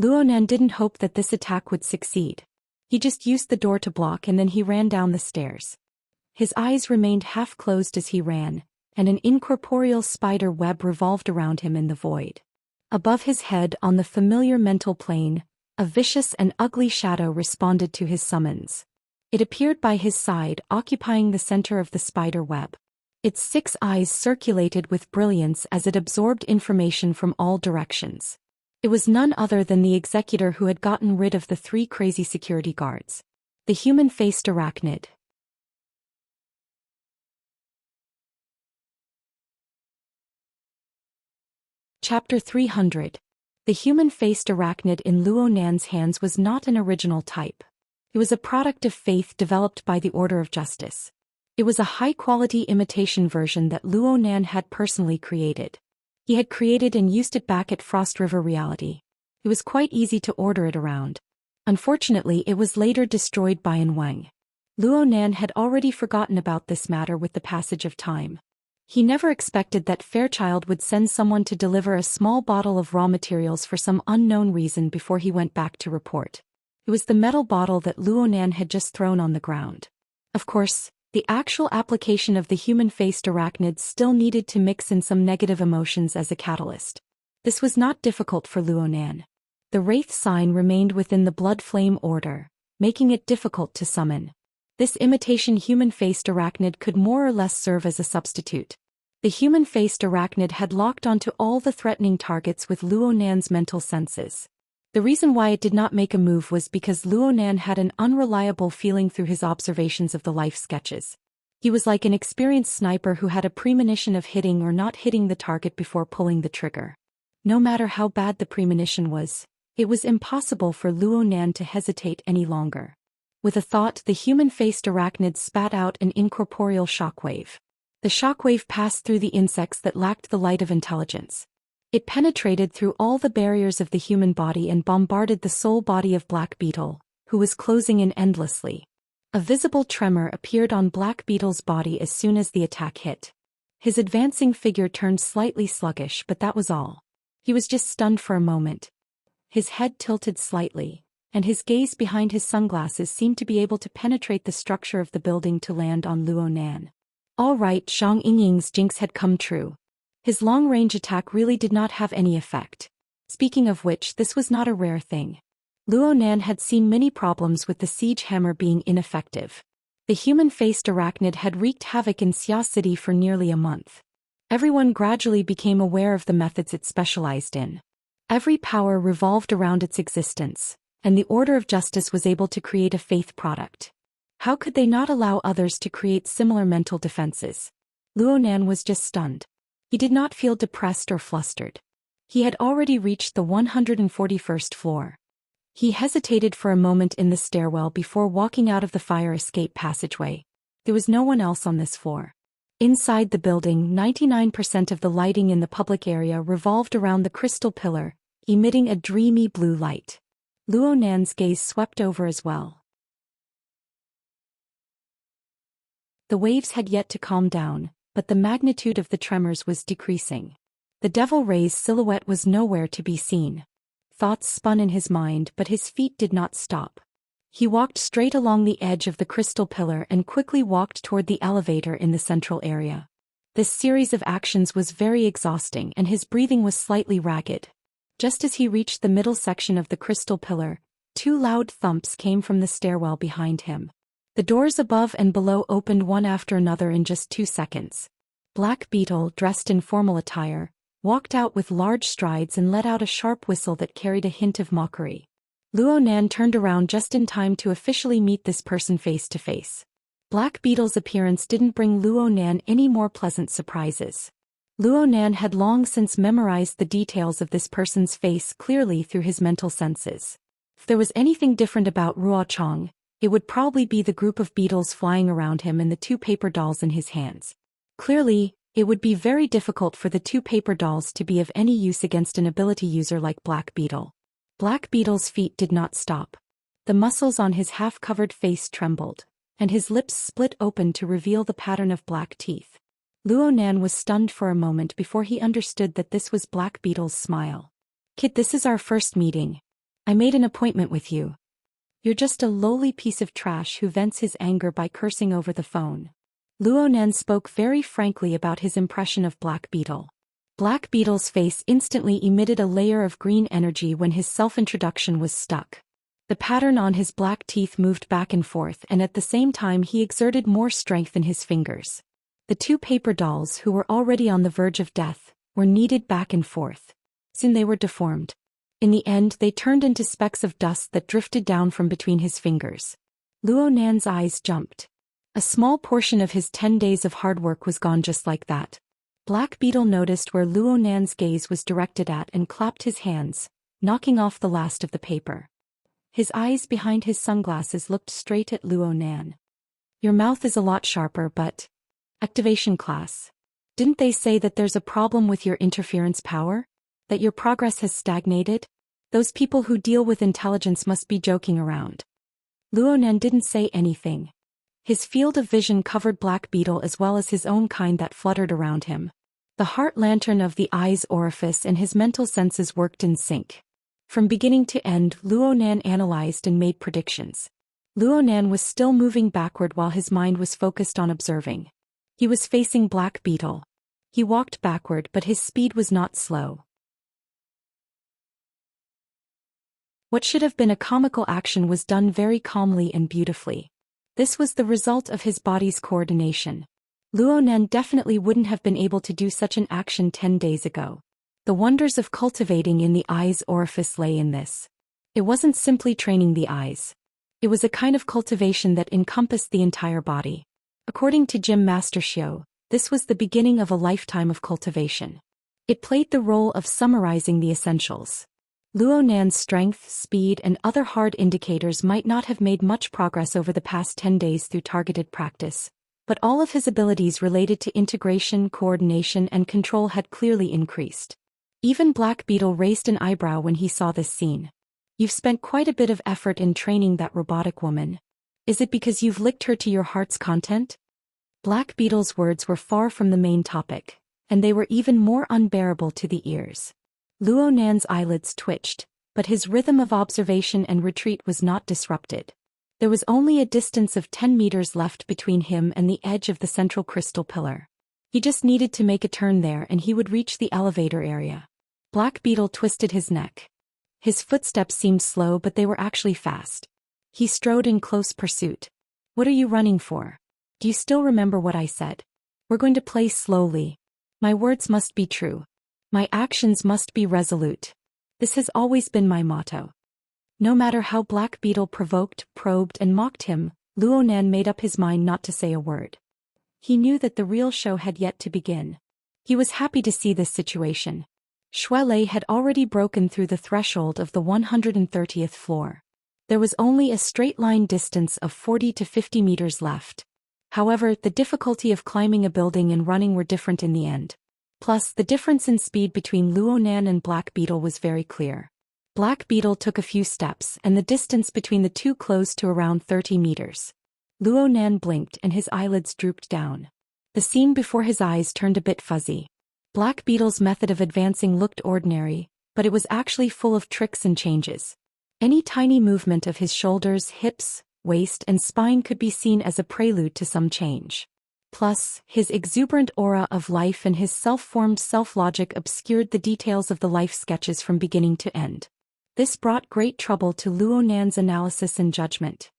A: Luo Nan didn't hope that this attack would succeed. He just used the door to block and then he ran down the stairs. His eyes remained half closed as he ran, and an incorporeal spider web revolved around him in the void. Above his head on the familiar mental plane, a vicious and ugly shadow responded to his summons. It appeared by his side, occupying the center of the spider web. Its 6 eyes circulated with brilliance as it absorbed information from all directions. It was none other than the executor who had gotten rid of the 3 crazy security guards. The human-faced arachnid. Chapter 300. The human-faced arachnid in Luo Nan's hands was not an original type. It was a product of faith developed by the Order of Justice. It was a high-quality imitation version that Luo Nan had personally created. He had created and used it back at Frost River Reality. It was quite easy to order it around. Unfortunately, it was later destroyed by An Wang. Luo Nan had already forgotten about this matter with the passage of time. He never expected that Fairchild would send someone to deliver a small bottle of raw materials for some unknown reason before he went back to report. It was the metal bottle that Luo Nan had just thrown on the ground. Of course, the actual application of the human-faced arachnid still needed to mix in some negative emotions as a catalyst. This was not difficult for Luo Nan. The Wraith sign remained within the Blood Flame order, making it difficult to summon. This imitation human-faced arachnid could more or less serve as a substitute. The human-faced arachnid had locked onto all the threatening targets with Luo Nan's mental senses. The reason why it did not make a move was because Luo Nan had an unreliable feeling through his observations of the life sketches. He was like an experienced sniper who had a premonition of hitting or not hitting the target before pulling the trigger. No matter how bad the premonition was, it was impossible for Luo Nan to hesitate any longer. With a thought, the human-faced arachnid spat out an incorporeal shockwave. The shockwave passed through the insects that lacked the light of intelligence. It penetrated through all the barriers of the human body and bombarded the soul body of Black Beetle, who was closing in endlessly. A visible tremor appeared on Black Beetle's body as soon as the attack hit. His advancing figure turned slightly sluggish, but that was all. He was just stunned for a moment. His head tilted slightly, and his gaze behind his sunglasses seemed to be able to penetrate the structure of the building to land on Luo Nan. All right, Zhang Yingying's jinx had come true. His long-range attack really did not have any effect. Speaking of which, this was not a rare thing. Luo Nan had seen many problems with the siege hammer being ineffective. The human-faced arachnid had wreaked havoc in Xia City for nearly a month. Everyone gradually became aware of the methods it specialized in. Every power revolved around its existence, and the Order of Justice was able to create a faith product. How could they not allow others to create similar mental defenses? Luo Nan was just stunned. He did not feel depressed or flustered. He had already reached the 141st floor. He hesitated for a moment in the stairwell before walking out of the fire escape passageway. There was no one else on this floor. Inside the building, 99% of the lighting in the public area revolved around the crystal pillar, emitting a dreamy blue light. Luo Nan's gaze swept over as well. The waves had yet to calm down, but the magnitude of the tremors was decreasing. The Devil Ray's silhouette was nowhere to be seen. Thoughts spun in his mind, but his feet did not stop. He walked straight along the edge of the crystal pillar and quickly walked toward the elevator in the central area. This series of actions was very exhausting and his breathing was slightly ragged. Just as he reached the middle section of the crystal pillar, 2 loud thumps came from the stairwell behind him. The doors above and below opened one after another in just 2 seconds. Black Beetle, dressed in formal attire, walked out with large strides and let out a sharp whistle that carried a hint of mockery. Luo Nan turned around just in time to officially meet this person face to face. Black Beetle's appearance didn't bring Luo Nan any more pleasant surprises. Luo Nan had long since memorized the details of this person's face clearly through his mental senses. If there was anything different about Ruo Chong, It would probably be the group of beetles flying around him and the two paper dolls in his hands. Clearly, it would be very difficult for the two paper dolls to be of any use against an ability user like Black Beetle. Black Beetle's feet did not stop. The muscles on his half-covered face trembled, and his lips split open to reveal the pattern of black teeth. Luo Nan was stunned for a moment before he understood that this was Black Beetle's smile. "Kid, this is our first meeting. I made an appointment with you. You're just a lowly piece of trash who vents his anger by cursing over the phone." Luo Nan spoke very frankly about his impression of Black Beetle. Black Beetle's face instantly emitted a layer of green energy when his self-introduction was stuck. The pattern on his black teeth moved back and forth, and at the same time he exerted more strength in his fingers. The two paper dolls, who were already on the verge of death, were kneaded back and forth. Soon they were deformed. In the end, they turned into specks of dust that drifted down from between his fingers. Luo Nan's eyes jumped. A small portion of his 10 days of hard work was gone just like that. Black Beetle noticed where Luo Nan's gaze was directed at and clapped his hands, knocking off the last of the paper. His eyes behind his sunglasses looked straight at Luo Nan. "Your mouth is a lot sharper, but..." "Activation class. Didn't they say that there's a problem with your interference power? That your progress has stagnated? Those people who deal with intelligence must be joking around." Luo Nan didn't say anything. His field of vision covered Black Beetle as well as his own kind that fluttered around him. The heart lantern of the eye's orifice and his mental senses worked in sync. From beginning to end, Luo Nan analyzed and made predictions. Luo Nan was still moving backward while his mind was focused on observing. He was facing Black Beetle. He walked backward, but his speed was not slow. What should have been a comical action was done very calmly and beautifully. This was the result of his body's coordination. Luo Nan definitely wouldn't have been able to do such an action 10 days ago. The wonders of cultivating in the eye's orifice lay in this. It wasn't simply training the eyes. It was a kind of cultivation that encompassed the entire body. According to Gym Master Xiu, this was the beginning of a lifetime of cultivation. It played the role of summarizing the essentials. Luo Nan's strength, speed, and other hard indicators might not have made much progress over the past 10 days through targeted practice, but all of his abilities related to integration, coordination, and control had clearly increased. Even Black Beetle raised an eyebrow when he saw this scene. "You've spent quite a bit of effort in training that robotic woman. Is it because you've licked her to your heart's content?" Black Beetle's words were far from the main topic, and they were even more unbearable to the ears. Luo Nan's eyelids twitched, but his rhythm of observation and retreat was not disrupted. There was only a distance of 10 meters left between him and the edge of the central crystal pillar. He just needed to make a turn there and he would reach the elevator area. Black Beetle twisted his neck. His footsteps seemed slow, but they were actually fast. He strode in close pursuit. "What are you running for? Do you still remember what I said? We're going to play slowly. My words must be true. My actions must be resolute. This has always been my motto." No matter how Black Beetle provoked, probed, and mocked him, Luo Nan made up his mind not to say a word. He knew that the real show had yet to begin. He was happy to see this situation. Shuelei had already broken through the threshold of the 130th floor. There was only a straight-line distance of 40 to 50 meters left. However, the difficulty of climbing a building and running were different in the end. Plus, the difference in speed between Luo Nan and Black Beetle was very clear. Black Beetle took a few steps, and the distance between the two closed to around 30 meters. Luo Nan blinked and his eyelids drooped down. The scene before his eyes turned a bit fuzzy. Black Beetle's method of advancing looked ordinary, but it was actually full of tricks and changes. Any tiny movement of his shoulders, hips, waist, and spine could be seen as a prelude to some change. Plus, his exuberant aura of life and his self-formed self-logic obscured the details of the life sketches from beginning to end. This brought great trouble to Luo Nan's analysis and judgment.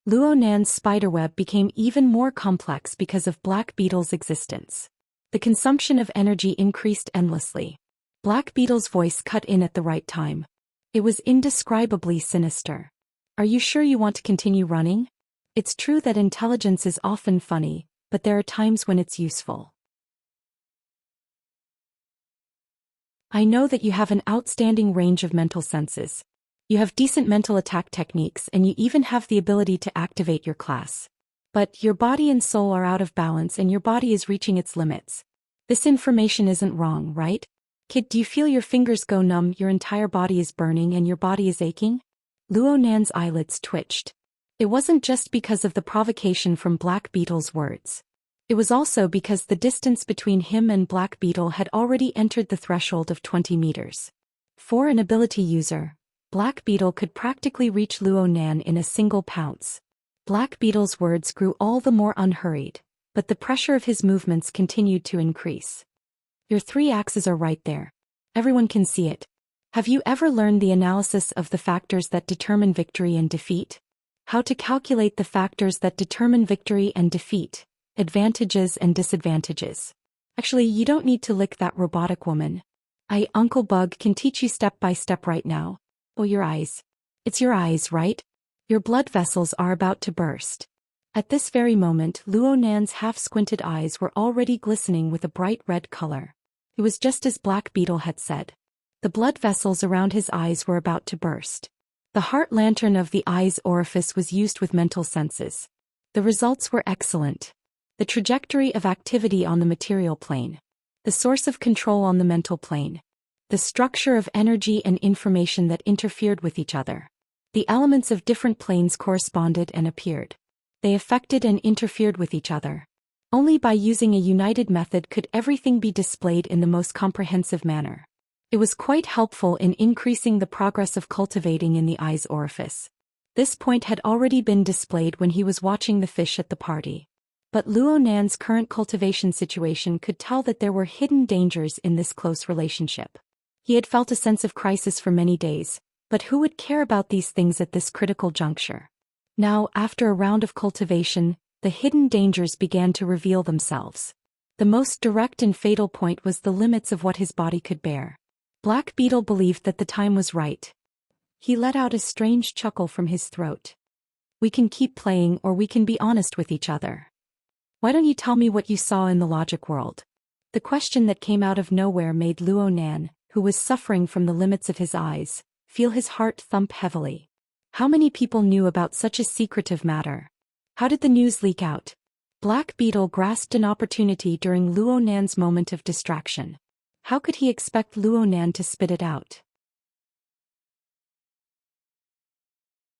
A: Luo Nan's spiderweb became even more complex because of Black Beetle's existence. The consumption of energy increased endlessly. Black Beetle's voice cut in at the right time. It was indescribably sinister. "Are you sure you want to continue running? It's true that intelligence is often funny, but there are times when it's useful. I know that you have an outstanding range of mental senses. You have decent mental attack techniques and you even have the ability to activate your class. But your body and soul are out of balance and your body is reaching its limits. This information isn't wrong, right? Kid, do you feel your fingers go numb, your entire body is burning and your body is aching? Luo Nan's eyelids twitched. It wasn't just because of the provocation from Black Beetle's words. It was also because the distance between him and Black Beetle had already entered the threshold of 20 meters. For an ability user, Black Beetle could practically reach Luo Nan in a single pounce. Black Beetle's words grew all the more unhurried, but the pressure of his movements continued to increase. Your 3 axes are right there. Everyone can see it. Have you ever learned the analysis of the factors that determine victory and defeat? How to calculate the factors that determine victory and defeat, advantages and disadvantages. Actually, you don't need to lick that robotic woman. Uncle Bug can teach you step by step right now. Oh, your eyes. It's your eyes, right? Your blood vessels are about to burst. At this very moment, Luo Nan's half-squinted eyes were already glistening with a bright red color. It was just as Black Beetle had said. The blood vessels around his eyes were about to burst. The heart lantern of the eye's orifice was used with mental senses. The results were excellent. The trajectory of activity on the material plane. The source of control on the mental plane. The structure of energy and information that interfered with each other. The elements of different planes corresponded and appeared. They affected and interfered with each other. Only by using a united method could everything be displayed in the most comprehensive manner. It was quite helpful in increasing the progress of cultivating in the eye's orifice. This point had already been displayed when he was watching the fish at the party. But Luo Nan's current cultivation situation could tell that there were hidden dangers in this close relationship. He had felt a sense of crisis for many days, but who would care about these things at this critical juncture? Now, after a round of cultivation, the hidden dangers began to reveal themselves. The most direct and fatal point was the limits of what his body could bear. Black Beetle believed that the time was right. He let out a strange chuckle from his throat. We can keep playing or we can be honest with each other. Why don't you tell me what you saw in the logic world? The question that came out of nowhere made Luo Nan, who was suffering from the limits of his eyes, feel his heart thump heavily. How many people knew about such a secretive matter? How did the news leak out? Black Beetle grasped an opportunity during Luo Nan's moment of distraction. How could he expect Luo Nan to spit it out?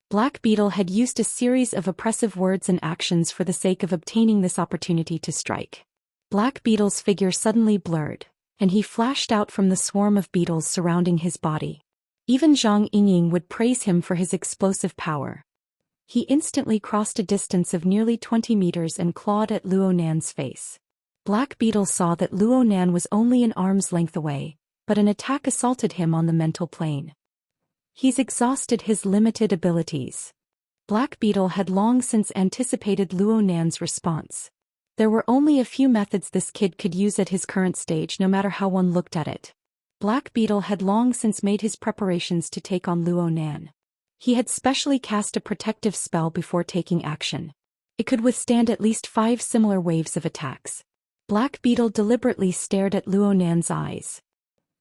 A: Black Beetle had used a series of oppressive words and actions for the sake of obtaining this opportunity to strike. Black Beetle's figure suddenly blurred, and he flashed out from the swarm of beetles surrounding his body. Even Zhang Yingying would praise him for his explosive power. He instantly crossed a distance of nearly 20 meters and clawed at Luo Nan's face. Black Beetle saw that Luo Nan was only an arm's length away, but an attack assaulted him on the mental plane. He's exhausted his limited abilities. Black Beetle had long since anticipated Luo Nan's response. There were only a few methods this kid could use at his current stage no matter how one looked at it. Black Beetle had long since made his preparations to take on Luo Nan. He had specially cast a protective spell before taking action. It could withstand at least 5 similar waves of attacks. Black Beetle deliberately stared at Luo Nan's eyes.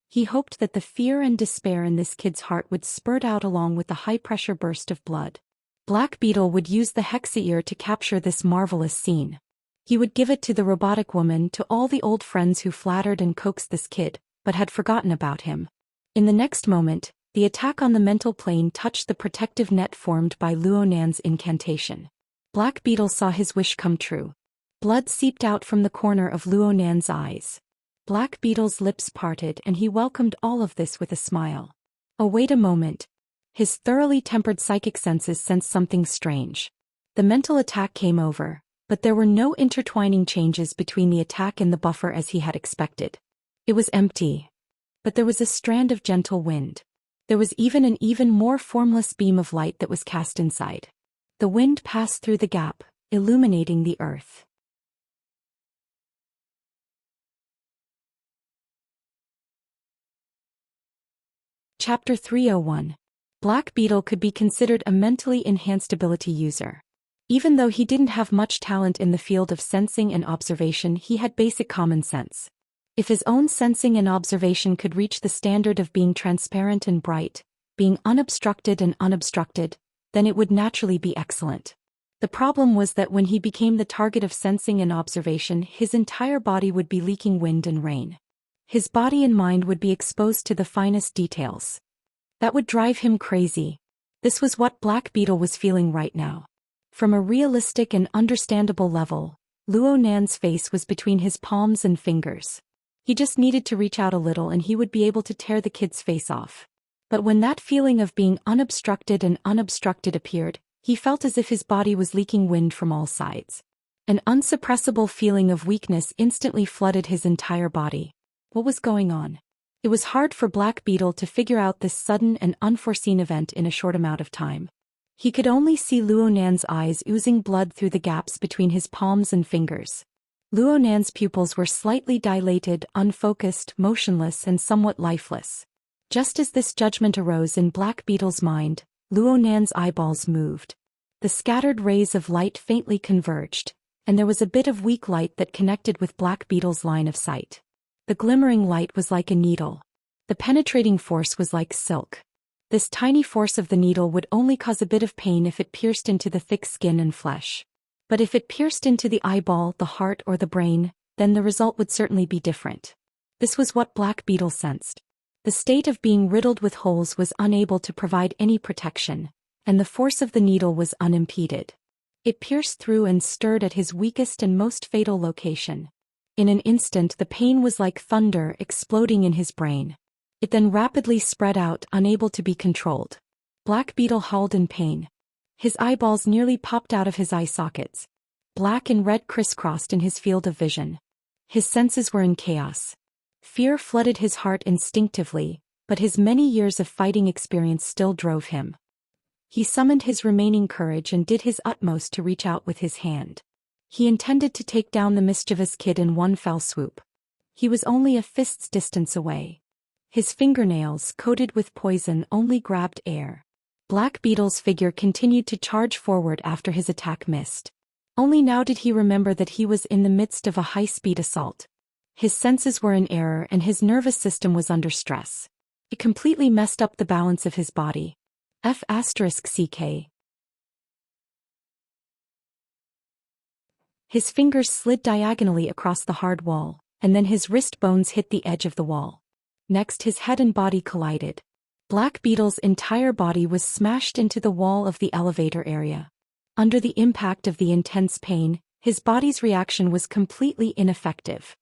A: He hoped that the fear and despair in this kid's heart would spurt out along with the high-pressure burst of blood. Black Beetle would use the Hexa-ear to capture this marvelous scene. He would give it to the robotic woman, to all the old friends who flattered and coaxed this kid, but had forgotten about him. In the next moment, the attack on the mental plane touched the protective net formed by Luo Nan's incantation. Black Beetle saw his wish come true. Blood seeped out from the corner of Luo Nan's eyes. Black Beetle's lips parted and he welcomed all of this with a smile. Oh, wait a moment. His thoroughly tempered psychic senses sensed something strange. The mental attack came over, but there were no intertwining changes between the attack and the buffer as he had expected. It was empty. But there was a strand of gentle wind. There was even an even more formless beam of light that was cast inside. The wind passed through the gap, illuminating the earth. Chapter 301. Black Beetle could be considered a mentally enhanced ability user. Even though he didn't have much talent in the field of sensing and observation, he had basic common sense. If his own sensing and observation could reach the standard of being transparent and bright, being unobstructed and unobstructed, then it would naturally be excellent. The problem was that when he became the target of sensing and observation, his entire body would be leaking wind and rain. His body and mind would be exposed to the finest details. That would drive him crazy. This was what Black Beetle was feeling right now. From a realistic and understandable level, Luo Nan's face was between his palms and fingers. He just needed to reach out a little and he would be able to tear the kid's face off. But when that feeling of being unobstructed and unobstructed appeared, he felt as if his body was leaking wind from all sides. An unsuppressible feeling of weakness instantly flooded his entire body. What was going on? It was hard for Black Beetle to figure out this sudden and unforeseen event in a short amount of time. He could only see Luo Nan's eyes oozing blood through the gaps between his palms and fingers. Luo Nan's pupils were slightly dilated, unfocused, motionless, and somewhat lifeless. Just as this judgment arose in Black Beetle's mind, Luo Nan's eyeballs moved. The scattered rays of light faintly converged, and there was a bit of weak light that connected with Black Beetle's line of sight. The glimmering light was like a needle. The penetrating force was like silk. This tiny force of the needle would only cause a bit of pain if it pierced into the thick skin and flesh. But if it pierced into the eyeball, the heart, or the brain, then the result would certainly be different. This was what Black Beetle sensed. The state of being riddled with holes was unable to provide any protection, and the force of the needle was unimpeded. It pierced through and stirred at his weakest and most fatal location. In an instant the pain was like thunder exploding in his brain. It then rapidly spread out, unable to be controlled. Black Beetle howled in pain. His eyeballs nearly popped out of his eye sockets. Black and red crisscrossed in his field of vision. His senses were in chaos. Fear flooded his heart instinctively, but his many years of fighting experience still drove him. He summoned his remaining courage and did his utmost to reach out with his hand. He intended to take down the mischievous kid in one fell swoop. He was only a fist's distance away. His fingernails, coated with poison, only grabbed air. Black Beetle's figure continued to charge forward after his attack missed. Only now did he remember that he was in the midst of a high-speed assault. His senses were in error and his nervous system was under stress. It completely messed up the balance of his body. F***CK. His fingers slid diagonally across the hard wall, and then his wrist bones hit the edge of the wall. Next his head and body collided. Black Beetle's entire body was smashed into the wall of the elevator area. Under the impact of the intense pain, his body's reaction was completely ineffective.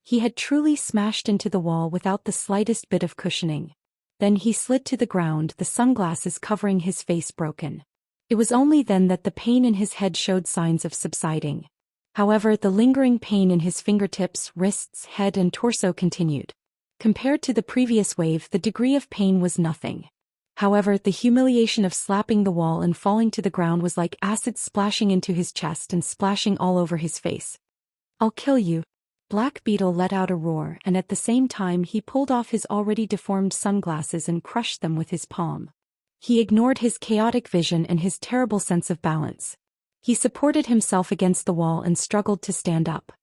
A: He had truly smashed into the wall without the slightest bit of cushioning. Then he slid to the ground, the sunglasses covering his face broken. It was only then that the pain in his head showed signs of subsiding. However, the lingering pain in his fingertips, wrists, head, and torso continued. Compared to the previous wave, the degree of pain was nothing. However, the humiliation of slapping the wall and falling to the ground was like acid splashing into his chest and splashing all over his face. "I'll kill you." Black Beetle let out a roar, and at the same time he pulled off his already deformed sunglasses and crushed them with his palm. He ignored his chaotic vision and his terrible sense of balance. He supported himself against the wall and struggled to stand up.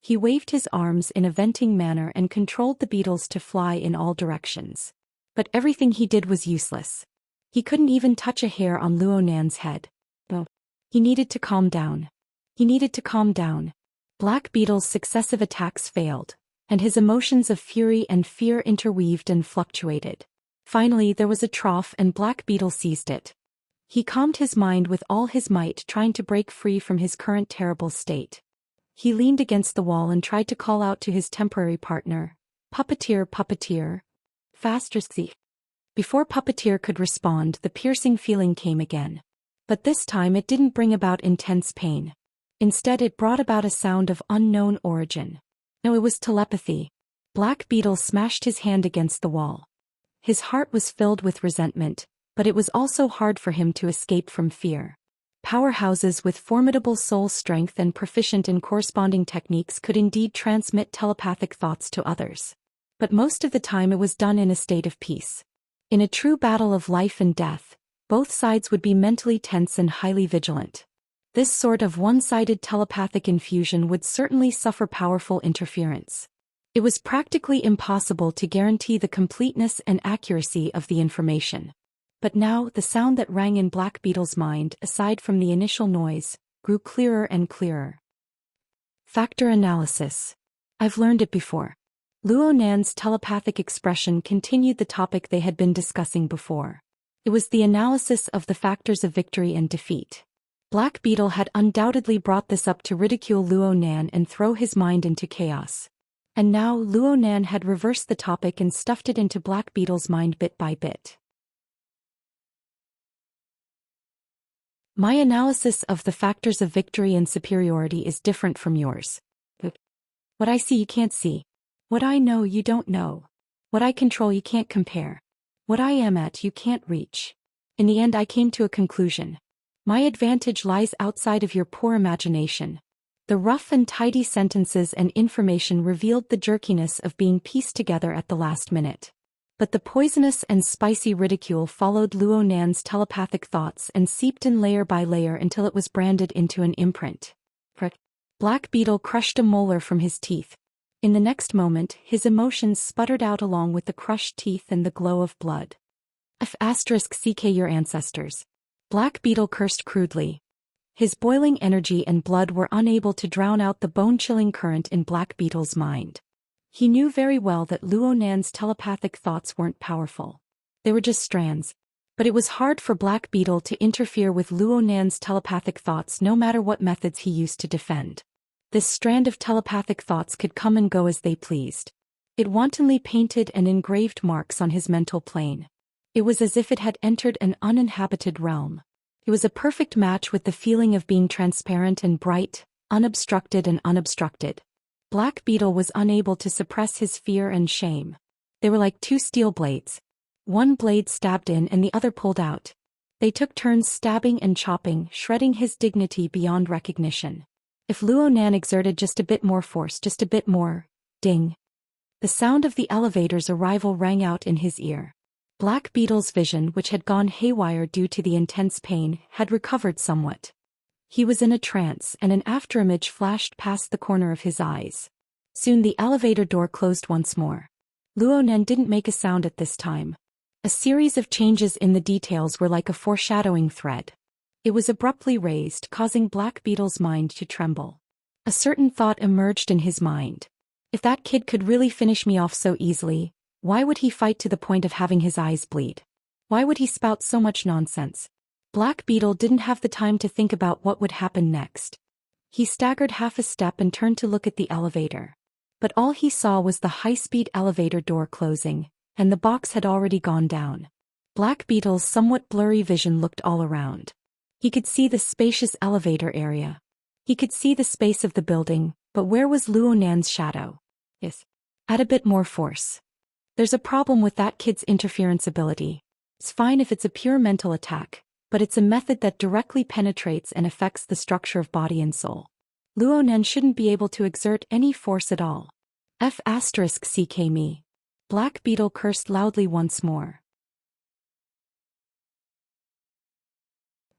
A: He waved his arms in a venting manner and controlled the beetles to fly in all directions. But everything he did was useless. He couldn't even touch a hair on Luo Nan's head. Oh. He needed to calm down. He needed to calm down. Black Beetle's successive attacks failed, and his emotions of fury and fear interweaved and fluctuated. Finally there was a trough and Black Beetle seized it. He calmed his mind with all his might, trying to break free from his current terrible state. He leaned against the wall and tried to call out to his temporary partner, "Puppeteer, puppeteer. Faster, see." Before Puppeteer could respond, the piercing feeling came again. But this time it didn't bring about intense pain. Instead it brought about a sound of unknown origin. No, it was telepathy. Black Beetle smashed his hand against the wall. His heart was filled with resentment, but it was also hard for him to escape from fear. Powerhouses with formidable soul strength and proficient in corresponding techniques could indeed transmit telepathic thoughts to others. But most of the time it was done in a state of peace. In a true battle of life and death, both sides would be mentally tense and highly vigilant. This sort of one-sided telepathic infusion would certainly suffer powerful interference. It was practically impossible to guarantee the completeness and accuracy of the information. But now, the sound that rang in Black Beetle's mind, aside from the initial noise, grew clearer and clearer. Factor analysis. I've learned it before. Luo Nan's telepathic expression continued the topic they had been discussing before. It was the analysis of the factors of victory and defeat. Black Beetle had undoubtedly brought this up to ridicule Luo Nan and throw his mind into chaos. And now Luo Nan had reversed the topic and stuffed it into Black Beetle's mind bit by bit. My analysis of the factors of victory and superiority is different from yours. What I see you can't see. What I know you don't know. What I control you can't compare. What I am at you can't reach. In the end I came to a conclusion. My advantage lies outside of your poor imagination. The rough and tidy sentences and information revealed the jerkiness of being pieced together at the last minute. But the poisonous and spicy ridicule followed Luo Nan's telepathic thoughts and seeped in layer by layer until it was branded into an imprint. Black Beetle crushed a molar from his teeth. In the next moment, his emotions sputtered out along with the crushed teeth and the glow of blood. *CK your ancestors. Black Beetle cursed crudely. His boiling energy and blood were unable to drown out the bone-chilling current in Black Beetle's mind. He knew very well that Luo Nan's telepathic thoughts weren't powerful. They were just strands. But it was hard for Black Beetle to interfere with Luo Nan's telepathic thoughts no matter what methods he used to defend. This strand of telepathic thoughts could come and go as they pleased. It wantonly painted and engraved marks on his mental plane. It was as if it had entered an uninhabited realm. It was a perfect match with the feeling of being transparent and bright, unobstructed and unobstructed. Black Beetle was unable to suppress his fear and shame. They were like two steel blades. One blade stabbed in and the other pulled out. They took turns stabbing and chopping, shredding his dignity beyond recognition. If Luo Nan exerted just a bit more force, just a bit more, ding. The sound of the elevator's arrival rang out in his ear. Black Beetle's vision, which had gone haywire due to the intense pain, had recovered somewhat. He was in a trance and an afterimage flashed past the corner of his eyes. Soon the elevator door closed once more. Luo Nan didn't make a sound at this time. A series of changes in the details were like a foreshadowing thread. It was abruptly raised, causing Black Beetle's mind to tremble. A certain thought emerged in his mind. If that kid could really finish me off so easily, why would he fight to the point of having his eyes bleed? Why would he spout so much nonsense? Black Beetle didn't have the time to think about what would happen next. He staggered half a step and turned to look at the elevator. But all he saw was the high-speed elevator door closing, and the box had already gone down. Black Beetle's somewhat blurry vision looked all around. He could see the spacious elevator area. He could see the space of the building, but where was Luo Nan's shadow? Yes. Add a bit more force. There's a problem with that kid's interference ability. It's fine if it's a pure mental attack, but it's a method that directly penetrates and affects the structure of body and soul. Luo Nan shouldn't be able to exert any force at all. *CK me. Black Beetle cursed loudly once more.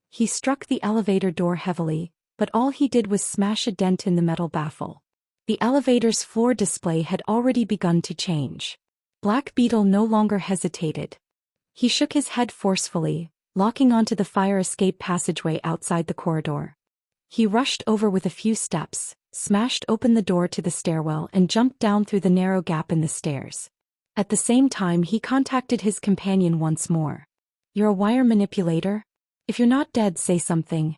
A: He struck the elevator door heavily, but all he did was smash a dent in the metal baffle. The elevator's floor display had already begun to change. Black Beetle no longer hesitated. He shook his head forcefully, locking onto the fire escape passageway outside the corridor. He rushed over with a few steps, smashed open the door to the stairwell and jumped down through the narrow gap in the stairs. At the same time he contacted his companion once more. "You're a wire manipulator? If you're not dead, say something."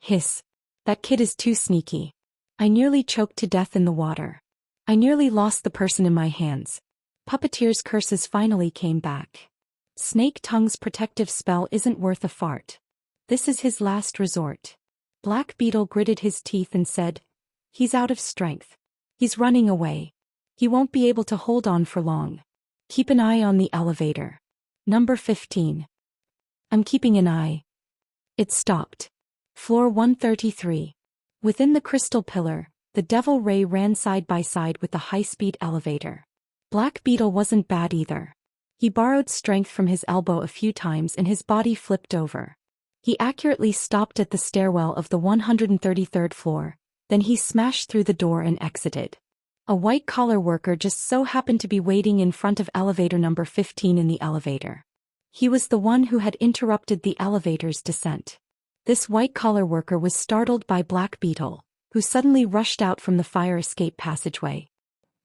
A: "Hiss. That kid is too sneaky. I nearly choked to death in the water. I nearly lost the person in my hands." Puppeteer's curses finally came back. Snake Tongue's protective spell isn't worth a fart. This is his last resort. Black Beetle gritted his teeth and said, "He's out of strength. He's running away. He won't be able to hold on for long. Keep an eye on the elevator. Number 15. I'm keeping an eye." It stopped. Floor 133. Within the crystal pillar, the Devil Ray ran side by side with the high-speed elevator. Black Beetle wasn't bad either. He borrowed strength from his elbow a few times and his body flipped over. He accurately stopped at the stairwell of the 133rd floor, then he smashed through the door and exited. A white-collar worker just so happened to be waiting in front of elevator number 15 in the elevator. He was the one who had interrupted the elevator's descent. This white-collar worker was startled by Black Beetle, who suddenly rushed out from the fire escape passageway.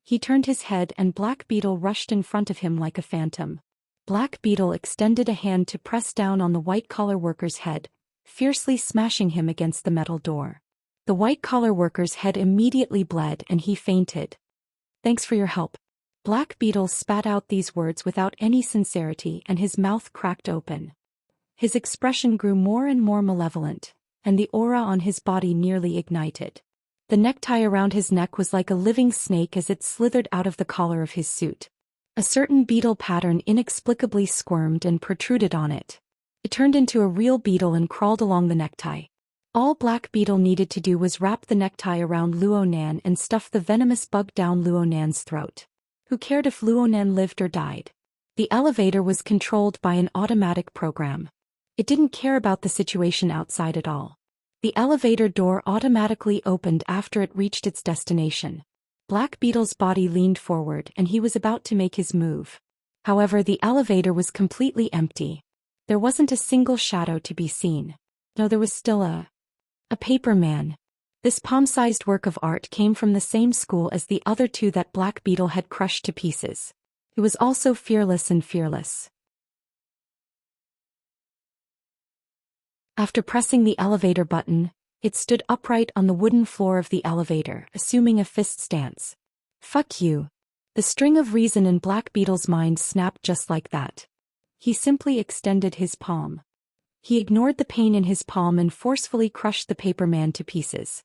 A: He turned his head and Black Beetle rushed in front of him like a phantom. Black Beetle extended a hand to press down on the white-collar worker's head, fiercely smashing him against the metal door. The white-collar worker's head immediately bled and he fainted. "Thanks for your help." Black Beetle spat out these words without any sincerity and his mouth cracked open. His expression grew more and more malevolent, and the aura on his body nearly ignited. The necktie around his neck was like a living snake as it slithered out of the collar of his suit. A certain beetle pattern inexplicably squirmed and protruded on it. It turned into a real beetle and crawled along the necktie. All Black Beetle needed to do was wrap the necktie around Luo Nan and stuff the venomous bug down Luo Nan's throat. Who cared if Luo Nan lived or died? The elevator was controlled by an automatic program. It didn't care about the situation outside at all. The elevator door automatically opened after it reached its destination. Black Beetle's body leaned forward and he was about to make his move. However, the elevator was completely empty. There wasn't a single shadow to be seen. No, there was still a paper man. This palm-sized work of art came from the same school as the other two that Black Beetle had crushed to pieces. It was also fearless and fearless. After pressing the elevator button, it stood upright on the wooden floor of the elevator, assuming a fist stance. "Fuck you." The string of reason in Black Beetle's mind snapped just like that. He simply extended his palm. He ignored the pain in his palm and forcefully crushed the paper man to pieces.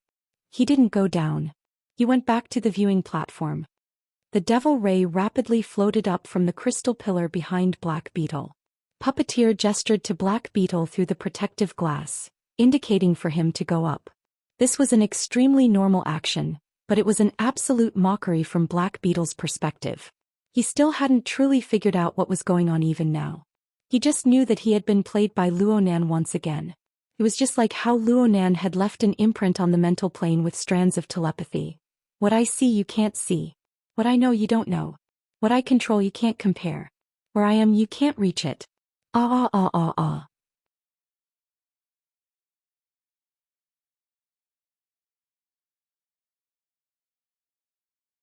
A: He didn't go down. He went back to the viewing platform. The devil ray rapidly floated up from the crystal pillar behind Black Beetle. Puppeteer gestured to Black Beetle through the protective glass, indicating for him to go up. This was an extremely normal action, but it was an absolute mockery from Black Beetle's perspective. He still hadn't truly figured out what was going on even now. He just knew that he had been played by Luo Nan once again. It was just like how Luo Nan had left an imprint on the mental plane with strands of telepathy. What I see you can't see. What I know you don't know. What I control you can't compare. Where I am you can't reach it. Ah ah ah ah ah.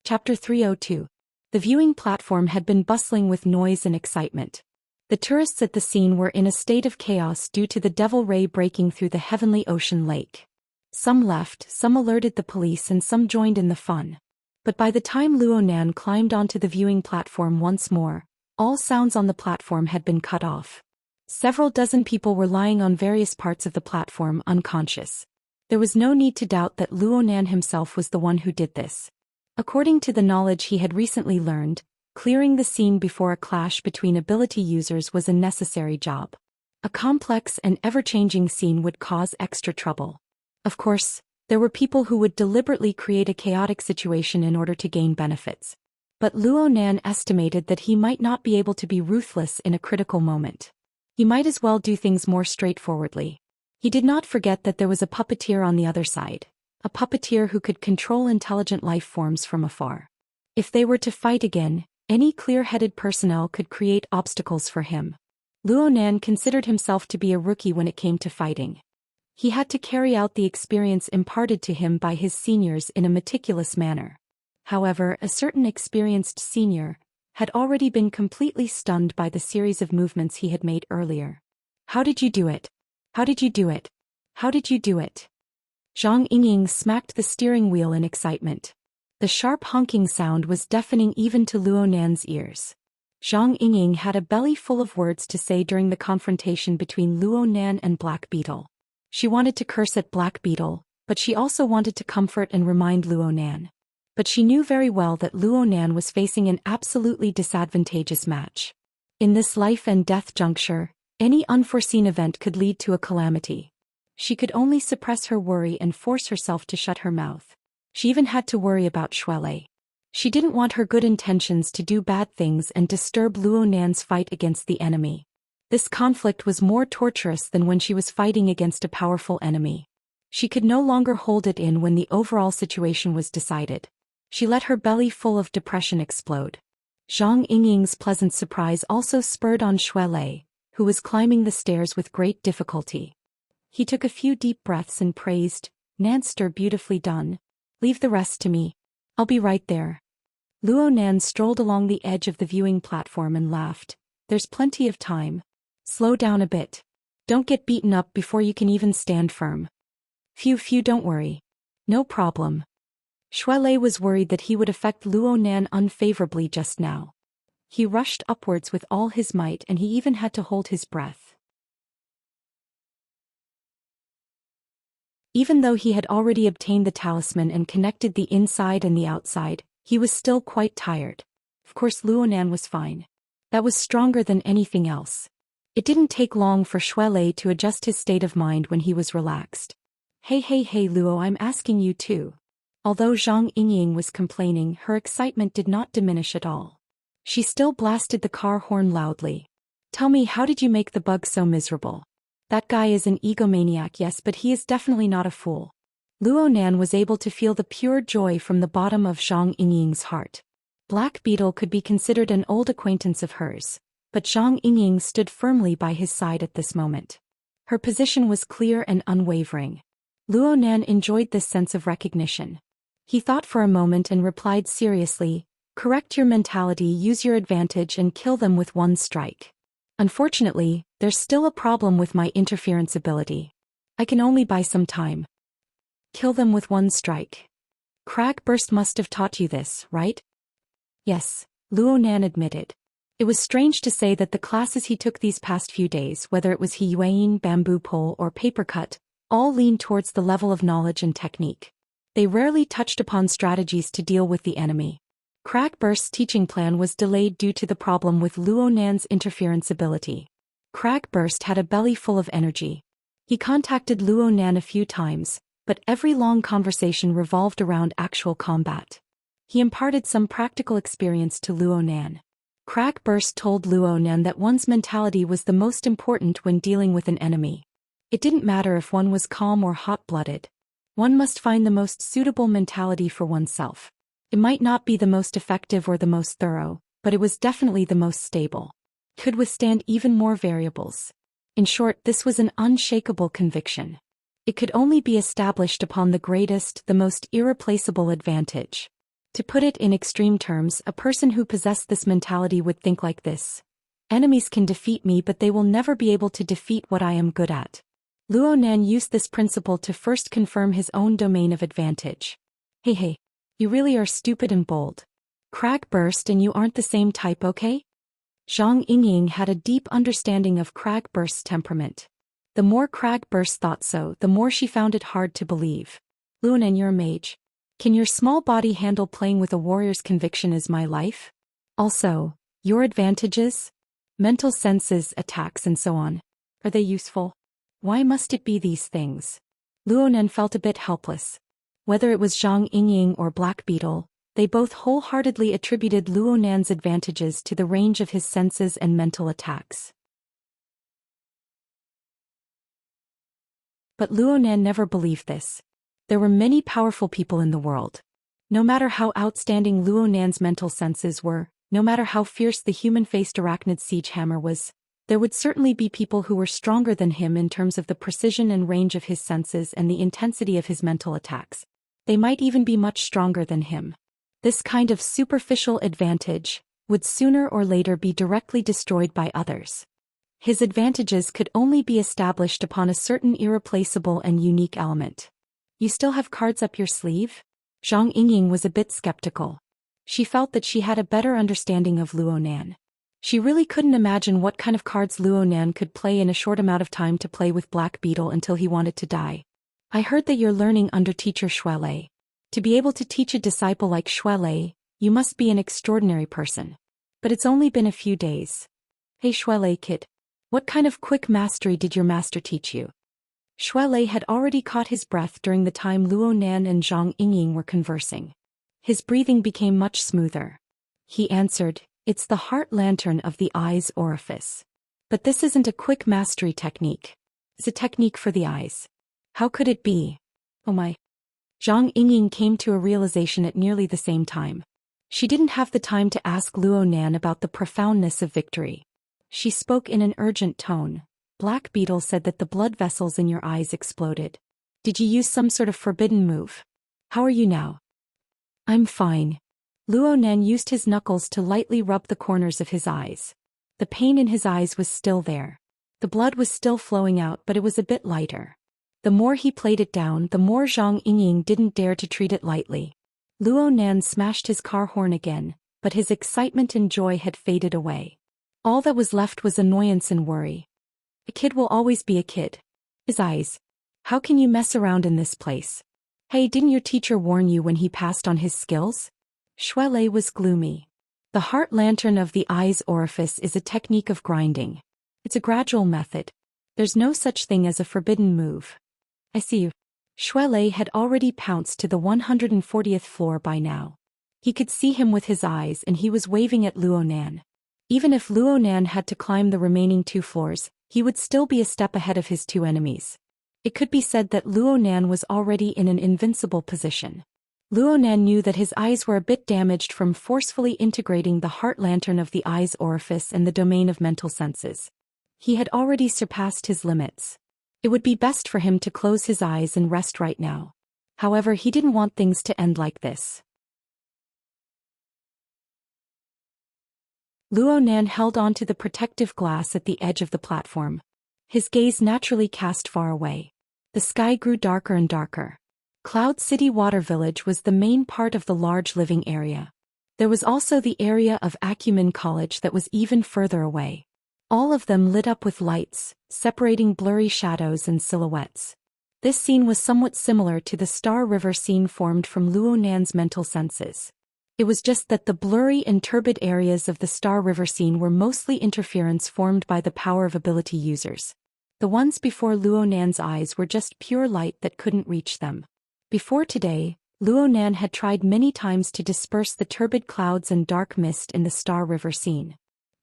A: Chapter 302. The viewing platform had been bustling with noise and excitement. The tourists at the scene were in a state of chaos due to the devil ray breaking through the heavenly ocean lake. Some left, some alerted the police and some joined in the fun. But by the time Luo Nan climbed onto the viewing platform once more, all sounds on the platform had been cut off. Several dozen people were lying on various parts of the platform unconscious. There was no need to doubt that Luo Nan himself was the one who did this. According to the knowledge he had recently learned, clearing the scene before a clash between ability users was a necessary job. A complex and ever-changing scene would cause extra trouble. Of course, there were people who would deliberately create a chaotic situation in order to gain benefits. But Luo Nan estimated that he might not be able to be ruthless in a critical moment. He might as well do things more straightforwardly. He did not forget that there was a puppeteer on the other side, a puppeteer who could control intelligent life forms from afar. If they were to fight again, any clear-headed personnel could create obstacles for him. Luo Nan considered himself to be a rookie when it came to fighting. He had to carry out the experience imparted to him by his seniors in a meticulous manner. However, a certain experienced senior had already been completely stunned by the series of movements he had made earlier. "How did you do it? How did you do it? How did you do it?" Zhang Yingying smacked the steering wheel in excitement. The sharp honking sound was deafening even to Luo Nan's ears. Zhang Yingying had a belly full of words to say during the confrontation between Luo Nan and Black Beetle. She wanted to curse at Black Beetle, but she also wanted to comfort and remind Luo Nan. But she knew very well that Luo Nan was facing an absolutely disadvantageous match. In this life and death juncture, any unforeseen event could lead to a calamity. She could only suppress her worry and force herself to shut her mouth. She even had to worry about Shuele. She didn't want her good intentions to do bad things and disturb Luo Nan's fight against the enemy. This conflict was more torturous than when she was fighting against a powerful enemy. She could no longer hold it in when the overall situation was decided. She let her belly full of depression explode. Zhang Yingying's pleasant surprise also spurred on Shuelei, who was climbing the stairs with great difficulty. He took a few deep breaths and praised, "Nanster, beautifully done. Leave the rest to me. I'll be right there." Luo Nan strolled along the edge of the viewing platform and laughed. "There's plenty of time. Slow down a bit. Don't get beaten up before you can even stand firm." Phew, don't worry. No problem." Shuelei was worried that he would affect Luo Nan unfavorably just now. He rushed upwards with all his might and he even had to hold his breath. Even though he had already obtained the talisman and connected the inside and the outside, he was still quite tired. Of course Luo Nan was fine. That was stronger than anything else. It didn't take long for Shuelei to adjust his state of mind when he was relaxed. Hey Luo, I'm asking you too." Although Zhang Yingying was complaining, her excitement did not diminish at all. She still blasted the car horn loudly. "Tell me, how did you make the bug so miserable? That guy is an egomaniac, yes, but he is definitely not a fool." Luo Nan was able to feel the pure joy from the bottom of Zhang Yingying's heart. Black Beetle could be considered an old acquaintance of hers, but Zhang Yingying stood firmly by his side at this moment. Her position was clear and unwavering. Luo Nan enjoyed this sense of recognition. He thought for a moment and replied seriously, "Correct your mentality, use your advantage and kill them with one strike. Unfortunately, there's still a problem with my interference ability. I can only buy some time." Kill them with one strike. Crag Burst must have taught you this, right? Yes, Luo Nan admitted. It was strange to say that the classes he took these past few days, whether it was He Yueyin, bamboo pole or paper cut, all leaned towards the level of knowledge and technique. They rarely touched upon strategies to deal with the enemy. Crag Burst's teaching plan was delayed due to the problem with Luo Nan's interference ability. Crag Burst had a belly full of energy. He contacted Luo Nan a few times, but every long conversation revolved around actual combat. He imparted some practical experience to Luo Nan. Crag Burst told Luo Nan that one's mentality was the most important when dealing with an enemy. It didn't matter if one was calm or hot-blooded. One must find the most suitable mentality for oneself. It might not be the most effective or the most thorough, but it was definitely the most stable. Could withstand even more variables. In short, this was an unshakable conviction. It could only be established upon the greatest, the most irreplaceable advantage. To put it in extreme terms, a person who possessed this mentality would think like this: "Enemies can defeat me, but they will never be able to defeat what I am good at." Luo Nan used this principle to first confirm his own domain of advantage. Hey, you really are stupid and bold. Crag Burst and you aren't the same type, okay? Zhang Yingying had a deep understanding of Crag Burst's temperament. The more Crag Burst thought so, the more she found it hard to believe. "Luo Nan, you're a mage. Can your small body handle playing with a warrior's conviction as my life? Also, your advantages? Mental senses, attacks and so on. Are they useful? Why must it be these things?" Luo Nan felt a bit helpless. Whether it was Zhang Yingying or Black Beetle, they both wholeheartedly attributed Luo Nan's advantages to the range of his senses and mental attacks. But Luo Nan never believed this. There were many powerful people in the world. No matter how outstanding Luo Nan's mental senses were, no matter how fierce the human-faced arachnid siege hammer was, there would certainly be people who were stronger than him in terms of the precision and range of his senses and the intensity of his mental attacks. They might even be much stronger than him. This kind of superficial advantage would sooner or later be directly destroyed by others. His advantages could only be established upon a certain irreplaceable and unique element. "You still have cards up your sleeve?" Zhang Yingying was a bit skeptical. She felt that she had a better understanding of Luo Nan. She really couldn't imagine what kind of cards Luo Nan could play in a short amount of time to play with Black Beetle until he wanted to die. "I heard that you're learning under teacher Shuelei. To be able to teach a disciple like Shuelei, you must be an extraordinary person. But it's only been a few days. Hey Shuelei kid, what kind of quick mastery did your master teach you?" Shuelei had already caught his breath during the time Luo Nan and Zhang Yingying were conversing. His breathing became much smoother. He answered, "It's the heart lantern of the eye's orifice. But this isn't a quick mastery technique. It's a technique for the eyes." "How could it be?" "Oh my." Zhang Yingying came to a realization at nearly the same time. She didn't have the time to ask Luo Nan about the profoundness of victory. She spoke in an urgent tone. Black Beetle said that the blood vessels in your eyes exploded. Did you use some sort of forbidden move? How are you now? I'm fine. Luo Nan used his knuckles to lightly rub the corners of his eyes. The pain in his eyes was still there. The blood was still flowing out, but it was a bit lighter. The more he played it down, the more Zhang Yingying didn't dare to treat it lightly. Luo Nan smashed his car horn again, but his excitement and joy had faded away. All that was left was annoyance and worry. A kid will always be a kid. His eyes. How can you mess around in this place? Hey, didn't your teacher warn you when he passed on his skills? Shuelei was gloomy. The heart lantern of the eye's orifice is a technique of grinding. It's a gradual method. There's no such thing as a forbidden move. I see you. Shuelei had already pounced to the 140th floor by now. He could see him with his eyes and he was waving at Luo Nan. Even if Luo Nan had to climb the remaining 2 floors, he would still be a step ahead of his 2 enemies. It could be said that Luo Nan was already in an invincible position. Luo Nan knew that his eyes were a bit damaged from forcefully integrating the heart lantern of the eye's orifice and the domain of mental senses. He had already surpassed his limits. It would be best for him to close his eyes and rest right now. However, he didn't want things to end like this. Luo Nan held onto the protective glass at the edge of the platform. His gaze naturally cast far away. The sky grew darker and darker. Cloud City Water Village was the main part of the large living area. There was also the area of Acumen College that was even further away. All of them lit up with lights, separating blurry shadows and silhouettes. This scene was somewhat similar to the Star River scene formed from Luo Nan's mental senses. It was just that the blurry and turbid areas of the Star River scene were mostly interference formed by the power of ability users. The ones before Luo Nan's eyes were just pure light that couldn't reach them. Before today, Luo Nan had tried many times to disperse the turbid clouds and dark mist in the Star River scene.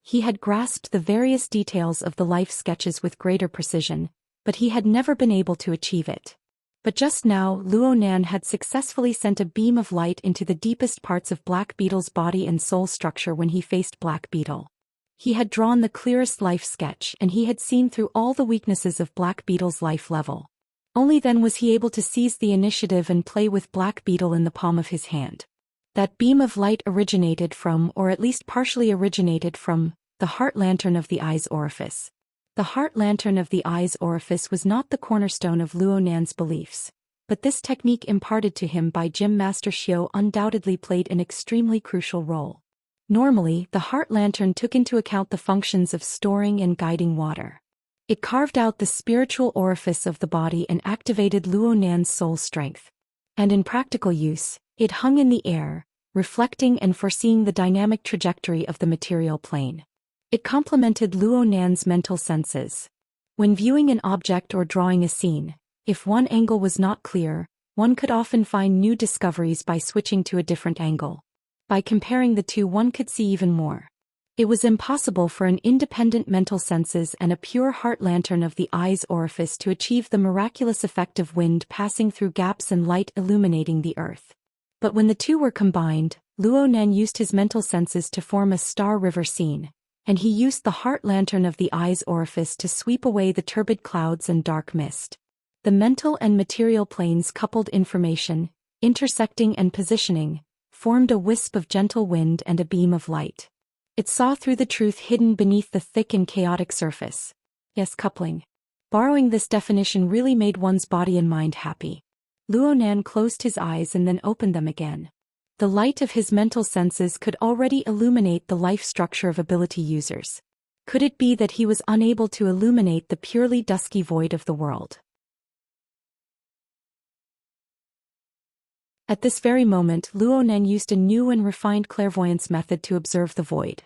A: He had grasped the various details of the life sketches with greater precision, but he had never been able to achieve it. But just now, Luo Nan had successfully sent a beam of light into the deepest parts of Black Beetle's body and soul structure when he faced Black Beetle. He had drawn the clearest life sketch and he had seen through all the weaknesses of Black Beetle's life level. Only then was he able to seize the initiative and play with Black Beetle in the palm of his hand. That beam of light originated from, or at least partially originated from, the heart lantern of the eye's orifice. The heart lantern of the eye's orifice was not the cornerstone of Luo Nan's beliefs, but this technique imparted to him by Gym Master Xiao undoubtedly played an extremely crucial role. Normally, the heart lantern took into account the functions of storing and guiding water. It carved out the spiritual orifice of the body and activated Luo Nan's soul strength. And in practical use, it hung in the air, reflecting and foreseeing the dynamic trajectory of the material plane. It complemented Luo Nan's mental senses. When viewing an object or drawing a scene, if one angle was not clear, one could often find new discoveries by switching to a different angle. By comparing the two, one could see even more. It was impossible for an independent mental senses and a pure heart lantern of the eye's orifice to achieve the miraculous effect of wind passing through gaps and light illuminating the earth. But when the two were combined, Luo Nan used his mental senses to form a Star River scene, and he used the heart lantern of the eye's orifice to sweep away the turbid clouds and dark mist. The mental and material planes coupled information, intersecting and positioning, formed a wisp of gentle wind and a beam of light. It saw through the truth hidden beneath the thick and chaotic surface. Yes, coupling. Borrowing this definition really made one's body and mind happy. Luo Nan closed his eyes and then opened them again. The light of his mental senses could already illuminate the life structure of ability users. Could it be that he was unable to illuminate the purely dusky void of the world? At this very moment, Luo Nan used a new and refined clairvoyance method to observe the void.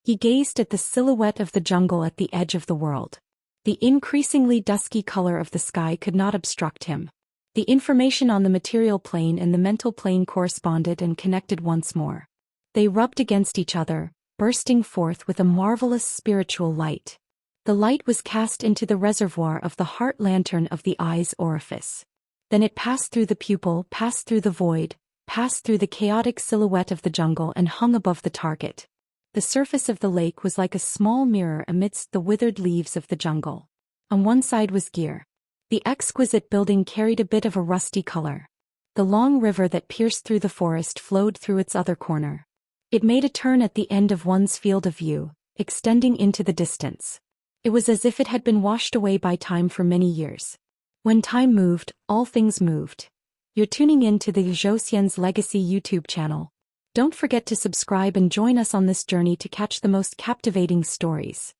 A: He gazed at the silhouette of the jungle at the edge of the world. The increasingly dusky color of the sky could not obstruct him. The information on the material plane and the mental plane corresponded and connected once more. They rubbed against each other, bursting forth with a marvelous spiritual light. The light was cast into the reservoir of the heart lantern of the eye's orifice. Then it passed through the pupil, passed through the void, passed through the chaotic silhouette of the jungle and hung above the target. The surface of the lake was like a small mirror amidst the withered leaves of the jungle. On one side was gear. The exquisite building carried a bit of a rusty color. The long river that pierced through the forest flowed through its other corner. It made a turn at the end of one's field of view, extending into the distance. It was as if it had been washed away by time for many years. When time moved, all things moved. You're tuning in to the Zhou Xian's Legacy YouTube channel. Don't forget to subscribe and join us on this journey to catch the most captivating stories.